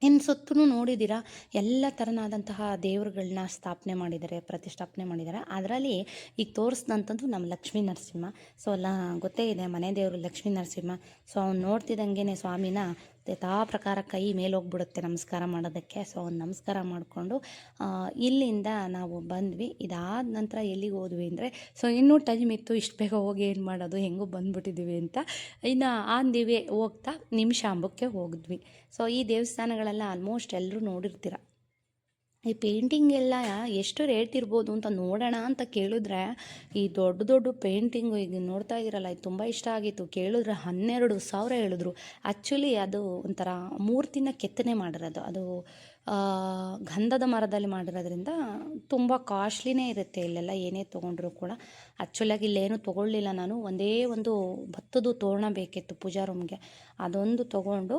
ಇನ್ನು ಸುತ್ತಲೂ ನೋಡಿದ್ದೀರಾ ಎಲ್ಲ ಥರನಾದಂತಹ ದೇವರುಗಳನ್ನ ಪ್ರತಿಷ್ಠಾಪನೆ ಮಾಡಿದ್ದಾರೆ. ಅದರಲ್ಲಿ ಈಗ ತೋರಿಸ್ದಂಥದ್ದು ನಮ್ಮ ಲಕ್ಷ್ಮೀ ನರಸಿಂಹ. ಸೊ ಗೊತ್ತೇ ಇದೆ, ಮನೆ ದೇವರು ಲಕ್ಷ್ಮೀ ನರಸಿಂಹ. ಸೊ ಅವ್ನು ನೋಡ್ತಿದ್ದಂಗೆ ಸ್ವಾಮಿನ ಯಥಾ ಪ್ರಕಾರ ಕೈ ಮೇಲೆ ಹೋಗ್ಬಿಡುತ್ತೆ ನಮಸ್ಕಾರ ಮಾಡೋದಕ್ಕೆ. ಸೊ ಅವ್ನು ನಮಸ್ಕಾರ ಮಾಡಿಕೊಂಡು ಇಲ್ಲಿಂದ ನಾವು ಬಂದ್ವಿ. ಇದಾದ ನಂತರ ಎಲ್ಲಿಗೆ ಹೋದ್ವಿ ಅಂದರೆ, ಸೊ ಇನ್ನೂ ಟೈಮ್ ಇತ್ತು, ಇಷ್ಟು ಬೇಗ ಹೋಗಿ ಏನು ಮಾಡೋದು, ಹೆಂಗೂ ಬಂದುಬಿಟ್ಟಿದ್ದೀವಿ ಅಂತ ಇನ್ನು ಅಂದಿವಿ. ಹೋಗ್ತಾ ನಿಮಿಷಾಂಬಕ್ಕೆ ಹೋಗಿದ್ವಿ. ಸೊ ಈ ದೇವಸ್ಥಾನಗಳೆಲ್ಲ ಆಲ್ಮೋಸ್ಟ್ ಎಲ್ಲರೂ ನೋಡಿರ್ತೀರ. ಈ ಪೇಂಟಿಂಗ್ ಎಲ್ಲ ಎಷ್ಟು ರೇಟ್ ಇರ್ಬೋದು ಅಂತ ನೋಡೋಣ ಅಂತ ಕೇಳಿದ್ರೆ, ಈ ದೊಡ್ಡ ಪೇಂಟಿಂಗು ಈಗ ನೋಡ್ತಾ ಇದ್ದೀರಲ್ಲ, ಇದು ತುಂಬ ಇಷ್ಟ ಆಗಿತ್ತು. ಕೇಳಿದ್ರೆ 12,000 ಹೇಳಿದ್ರು. ಆ್ಯಕ್ಚುಲಿ ಅದು ಒಂಥರ ಮೂರ್ತಿನ ಕೆತ್ತನೆ ಮಾಡಿರೋದು, ಅದು ಗಂಧದ ಮರದಲ್ಲಿ ಮಾಡಿರೋದ್ರಿಂದ ತುಂಬ ಕಾಸ್ಟ್ಲಿನೇ ಇರುತ್ತೆ ಇಲ್ಲೆಲ್ಲ ಏನೇ ತೊಗೊಂಡ್ರು ಕೂಡ. ಆ್ಯಕ್ಚುಲಾಗಿ ಇಲ್ಲೇನು ತೊಗೊಳ್ಳಿಲ್ಲ ನಾನು, ಒಂದೇ ಒಂದು ಭತ್ತದ ತೋರಣ ಬೇಕಿತ್ತು ಪೂಜಾ ರೂಮ್ಗೆ, ಅದೊಂದು ತೊಗೊಂಡು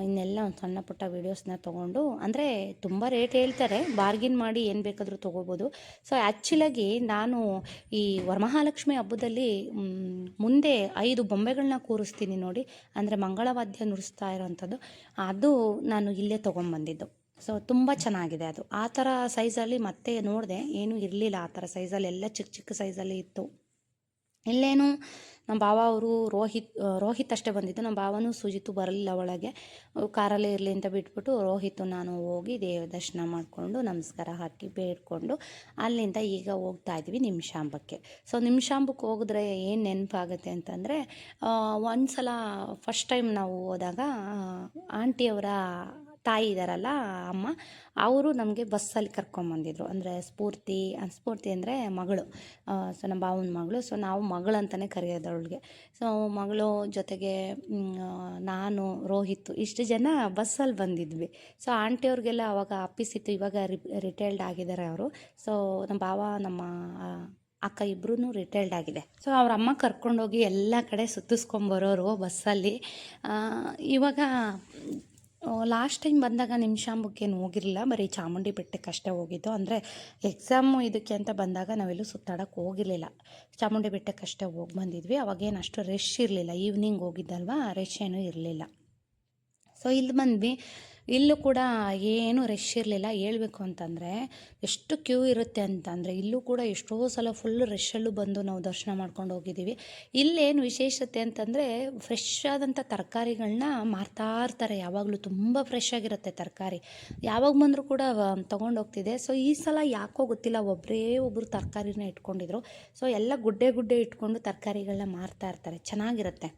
ಇನ್ನೆಲ್ಲ ಒಂದು ಸಣ್ಣ ಪುಟ್ಟ ವೀಡಿಯೋಸ್ನ ತೊಗೊಂಡು, ಅಂದರೆ ತುಂಬ ರೇಟ್ ಹೇಳ್ತಾರೆ, ಬಾರ್ಗಿನ್ ಮಾಡಿ ಏನು ಬೇಕಾದರೂ ತೊಗೋಬೋದು. ಸೊ ಆ್ಯಕ್ಚುಲಾಗಿ ನಾನು ಈ ವರಮಹಾಲಕ್ಷ್ಮಿ ಹಬ್ಬದಲ್ಲಿ ಮುಂದೆ 5 ಬೊಂಬೆಗಳನ್ನ ಕೂರಿಸ್ತೀನಿ ನೋಡಿ, ಅಂದರೆ ಮಂಗಳವಾದ್ಯ ನುಡಿಸ್ತಾ ಇರೋವಂಥದ್ದು, ಅದು ನಾನು ಇಲ್ಲೇ ತೊಗೊಂಬಂದಿದ್ದು. ಸೊ ತುಂಬ ಚೆನ್ನಾಗಿದೆ ಅದು. ಆ ಥರ ಸೈಜಲ್ಲಿ ಮತ್ತೆ ನೋಡಿದೆ, ಏನೂ ಇರಲಿಲ್ಲ ಆ ಥರ ಸೈಜಲ್ಲಿ, ಎಲ್ಲ ಚಿಕ್ಕ ಸೈಜಲ್ಲಿ ಇತ್ತು. ಇಲ್ಲೇನು ನಮ್ಮ ಭಾವ ಅವರು ರೋಹಿತ್ ಅಷ್ಟೇ ಬಂದಿದ್ದು, ನಮ್ಮ ಭಾವನೂ ಸುಜಿತು ಬರಲಿಲ್ಲ ಒಳಗೆ, ಕಾರಲ್ಲೇ ಇರಲಿ ಅಂತ ಬಿಟ್ಬಿಟ್ಟು ರೋಹಿತು ನಾನು ಹೋಗಿ ದೇವ ದರ್ಶನ ಮಾಡಿಕೊಂಡು ನಮಸ್ಕಾರ ಹಾಕಿ ಬೇಡ್ಕೊಂಡು ಅಲ್ಲಿಂದ ಈಗ ಹೋಗ್ತಾ ಇದ್ವಿ ನಿಮಿಷಾಂಬಕ್ಕೆ. ಸೊ ನಿಮಿಷಾಂಬಕ್ಕೆ ಹೋಗಿದ್ರೆ ಏನು ನೆನಪಾಗುತ್ತೆ ಅಂತಂದರೆ, ಒಂದು ಸಲ ಫಸ್ಟ್ ಟೈಮ್ ನಾವು ಹೋದಾಗ ಆಂಟಿಯವರ ತಾಯಿ ಇದ್ದಾರಲ್ಲ ಅಮ್ಮ, ಅವರು ನಮಗೆ ಬಸ್ಸಲ್ಲಿ ಕರ್ಕೊಂಬಂದಿದ್ರು. ಅಂದರೆ ಸ್ಫೂರ್ತಿ ಅಂದರೆ ಮಗಳು, ಸೊ ನಮ್ಮ ಭಾವನ ಮಗಳು. ಸೊ ನಾವು ಮಗಳಂತಲೇ ಕರೆಯೋದು ಅವಳಿಗೆ. ಸೊ ಮಗಳು ಜೊತೆಗೆ ನಾನು, ರೋಹಿತ್ ಇಷ್ಟು ಜನ ಬಸ್ಸಲ್ಲಿ ಬಂದಿದ್ವಿ. ಸೊ ಆಂಟಿಯವ್ರಿಗೆಲ್ಲ ಅವಾಗ ಆಫೀಸಿತ್ತು, ಇವಾಗ ರಿಟೈರ್ಡ್ ಆಗಿದ್ದಾರೆ ಅವರು. ಸೊ ನಮ್ಮ ಭಾವ, ನಮ್ಮ ಅಕ್ಕ ಇಬ್ಬರೂ ರಿಟೈರ್ಡ್ ಆಗಿದೆ. ಸೊ ಅವ್ರ ಅಮ್ಮ ಕರ್ಕೊಂಡೋಗಿ ಎಲ್ಲ ಕಡೆ ಸುತ್ತಿಸ್ಕೊಂಬರೋರು ಬಸ್ಸಲ್ಲಿ. ಇವಾಗ ಲಾಸ್ಟ್ ಟೈಮ್ ಬಂದಾಗ ನಿಮಿಷಾಂಬಕ್ಕೇನು ಹೋಗಿರಲಿಲ್ಲ, ಬರೀ ಚಾಮುಂಡಿ ಬೆಟ್ಟಕ್ಕಷ್ಟೇ ಹೋಗಿದ್ದು. ಅಂದರೆ ಎಕ್ಸಾಮು ಇದಕ್ಕೆ ಅಂತ ಬಂದಾಗ ನಾವೆಲ್ಲೂ ಸುತ್ತಾಡೋಕ್ಕೆ ಹೋಗಿರಲಿಲ್ಲ, ಚಾಮುಂಡಿ ಬೆಟ್ಟಕ್ಕಷ್ಟೇ ಹೋಗಿ ಬಂದಿದ್ವಿ. ಅವಾಗೇನು ಅಷ್ಟು ರಶ್ ಇರಲಿಲ್ಲ, ಈವ್ನಿಂಗ್ ಹೋಗಿದ್ದಲ್ವ, ರಶ್ ಏನೂ ಇರಲಿಲ್ಲ. ಸೊ ಇಲ್ಲಿ ಬಂದ್ವಿ, ಇಲ್ಲೂ ಕೂಡ ಏನು ರಶ್ ಇರಲಿಲ್ಲ. ಹೇಳ್ಬೇಕು ಅಂತಂದರೆ ಎಷ್ಟು ಕ್ಯೂ ಇರುತ್ತೆ ಅಂತಂದರೆ, ಇಲ್ಲೂ ಕೂಡ ಎಷ್ಟೋ ಸಲ ಫುಲ್ಲು ರಶ್ಶಲ್ಲೂ ಬಂದು ನಾವು ದರ್ಶನ ಮಾಡ್ಕೊಂಡು ಹೋಗಿದ್ದೀವಿ. ಇಲ್ಲೇನು ವಿಶೇಷತೆ ಅಂತಂದರೆ, ಫ್ರೆಶ್ ಆದಂಥ ತರಕಾರಿಗಳನ್ನ ಮಾರ್ತಾ ಇರ್ತಾರೆ ಯಾವಾಗಲೂ. ತುಂಬ ಫ್ರೆಶ್ ಆಗಿರುತ್ತೆ ತರಕಾರಿ, ಯಾವಾಗ ಬಂದರೂ ಕೂಡ ತೊಗೊಂಡೋಗ್ತಿದೆ. ಸೊ ಈ ಸಲ ಯಾಕೋ ಗೊತ್ತಿಲ್ಲ, ಒಬ್ಬರು ತರಕಾರಿನ ಇಟ್ಕೊಂಡಿದ್ರು. ಸೊ ಎಲ್ಲ ಗುಡ್ಡೆ ಇಟ್ಕೊಂಡು ತರಕಾರಿಗಳನ್ನ ಮಾರ್ತಾ ಇರ್ತಾರೆ, ಚೆನ್ನಾಗಿರುತ್ತೆ.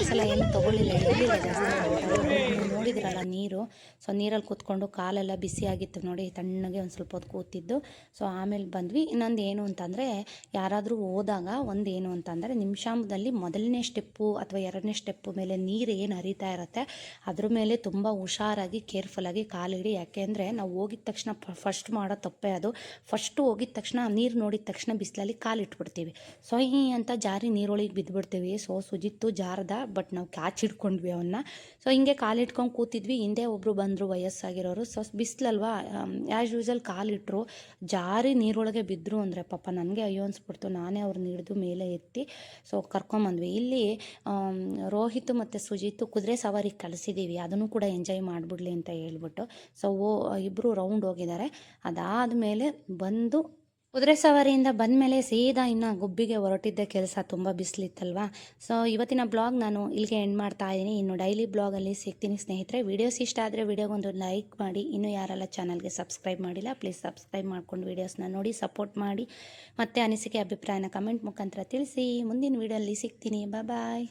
ಸಲ ಏನು ತೊಗೊಳ್ಳಿಲ್ಲ, ಇರಲಿಲ್ಲ ಜಾಸ್ತಿ. ನೋಡಿದ್ರಲ್ಲ ನೀರು, ಸೊ ನೀರಲ್ಲಿ ಕೂತ್ಕೊಂಡು ಕಾಲೆಲ್ಲ ಬಿಸಿ ಆಗಿತ್ತು ನೋಡಿ, ತಣ್ಣಗೆ ಒಂದು ಸ್ವಲ್ಪ ಹೊತ್ತು ಕೂತಿದ್ದು. ಸೊ ಆಮೇಲೆ ಬಂದ್ವಿ. ಇನ್ನೊಂದು ಏನು ಅಂತಂದರೆ, ಯಾರಾದರೂ ಹೋದಾಗ ಒಂದೇನು ಅಂತಂದರೆ, ನಿಮಿಷಾಂಬದಲ್ಲಿ ಮೊದಲನೇ ಸ್ಟೆಪ್ಪು ಅಥವಾ ಎರಡನೇ ಸ್ಟೆಪ್ಪು ಮೇಲೆ ನೀರು ಏನು ಹರಿತಾ ಇರುತ್ತೆ, ಅದ್ರ ಮೇಲೆ ತುಂಬ ಹುಷಾರಾಗಿ ಕೇರ್ಫುಲ್ಲಾಗಿ ಕಾಲಿಡಿ. ಯಾಕೆಂದರೆ ನಾವು ಹೋಗಿದ ತಕ್ಷಣ ಫಸ್ಟ್ ಮಾಡೋ ತಪ್ಪೇ ಅದು. ಫಸ್ಟು ಹೋಗಿದ ತಕ್ಷಣ ನೀರು ನೋಡಿದ ತಕ್ಷಣ ಬಿಸಿಲಲ್ಲಿ ಕಾಲಿಟ್ಬಿಡ್ತೀವಿ. ಸೊ ಅಂತ ಜಾರಿ ನೀರೊಳಗೆ ಬಿದ್ದುಬಿಡ್ತೀವಿ. ಸೊ ಸುಜಿತ್ತು ಜಾರ್ದ, ಬಟ್ ನಾವು ಕ್ಯಾಚ್ ಹಿಡ್ಕೊಂಡ್ವಿ ಅವನ್ನ. ಸೊ ಹಿಂಗೆ ಕಾಲಿಟ್ಕೊಂಡು ಕೂತಿದ್ವಿ, ಹಿಂದೆ ಒಬ್ಬರು ಬಂದರು ವಯಸ್ಸಾಗಿರೋರು. ಸೊ ಬಿಸಿಲಲ್ವಾ, ಆ್ಯಸ್ ಯೂಸಲ್ ಕಾಲಿಟ್ಟರು, ಜಾರಿ ನೀರೊಳಗೆ ಬಿದ್ದರು. ಅಂದರೆ ಪಾಪ ನನಗೆ ಅಯ್ಯೋ ಅನಿಸ್ಬಿಡ್ತು. ನಾನೇ ಅವ್ರನ್ನ ಹಿಡಿದು ಮೇಲೆ ಎತ್ತಿ ಸೊ ಕರ್ಕೊಂಬಂದ್ವಿ. ಇಲ್ಲಿ ರೋಹಿತ್ ಮತ್ತು ಸುಜಿತ್ತು ಕುದುರೆ ಸವಾರಿಗೆ ಕಳಿಸಿದ್ದೀವಿ, ಅದನ್ನು ಕೂಡ ಎಂಜಾಯ್ ಮಾಡಿಬಿಡ್ಲಿ ಅಂತ ಹೇಳ್ಬಿಟ್ಟು. ಸೊ ಇಬ್ಬರು ರೌಂಡ್ ಹೋಗಿದ್ದಾರೆ. ಅದಾದಮೇಲೆ ಬಂದು ಕುದುರೆ ಸವಾರಿಯಿಂದ ಬಂದಮೇಲೆ ಸೀದಾ ಇನ್ನು ಗುಬ್ಬಿಗೆ ಹೊರಟಿದ್ದೆ ಕೆಲಸ, ತುಂಬ ಬಿಸಿಲಿತ್ತಲ್ವ. ಸೊ ಇವತ್ತಿನ ಬ್ಲಾಗ್ ನಾನು ಇಲ್ಲಿಗೆ ಎಂಡ್ ಮಾಡ್ತಾ ಇದ್ದೀನಿ. ಇನ್ನು ಡೈಲಿ ಬ್ಲಾಗಲ್ಲಿ ಸಿಗ್ತೀನಿ ಸ್ನೇಹಿತರೆ. ವೀಡಿಯೋಸ್ ಇಷ್ಟ ಆದರೆ ವೀಡಿಯೋಗೊಂದು ಲೈಕ್ ಮಾಡಿ. ಇನ್ನೂ ಯಾರೆಲ್ಲ ಚಾನಲ್ಗೆ ಸಬ್ಸ್ಕ್ರೈಬ್ ಮಾಡಿಲ್ಲ, ಪ್ಲೀಸ್ ಸಬ್ಸ್ಕ್ರೈಬ್ ಮಾಡ್ಕೊಂಡು ವೀಡಿಯೋಸ್ನ ನೋಡಿ ಸಪೋರ್ಟ್ ಮಾಡಿ. ಮತ್ತು ಅನಿಸಿಕೆ ಅಭಿಪ್ರಾಯನ ಕಮೆಂಟ್ ಮುಖಾಂತರ ತಿಳಿಸಿ. ಮುಂದಿನ ವೀಡಿಯೋಲ್ಲಿ ಸಿಗ್ತೀನಿ. ಬಾಯ್.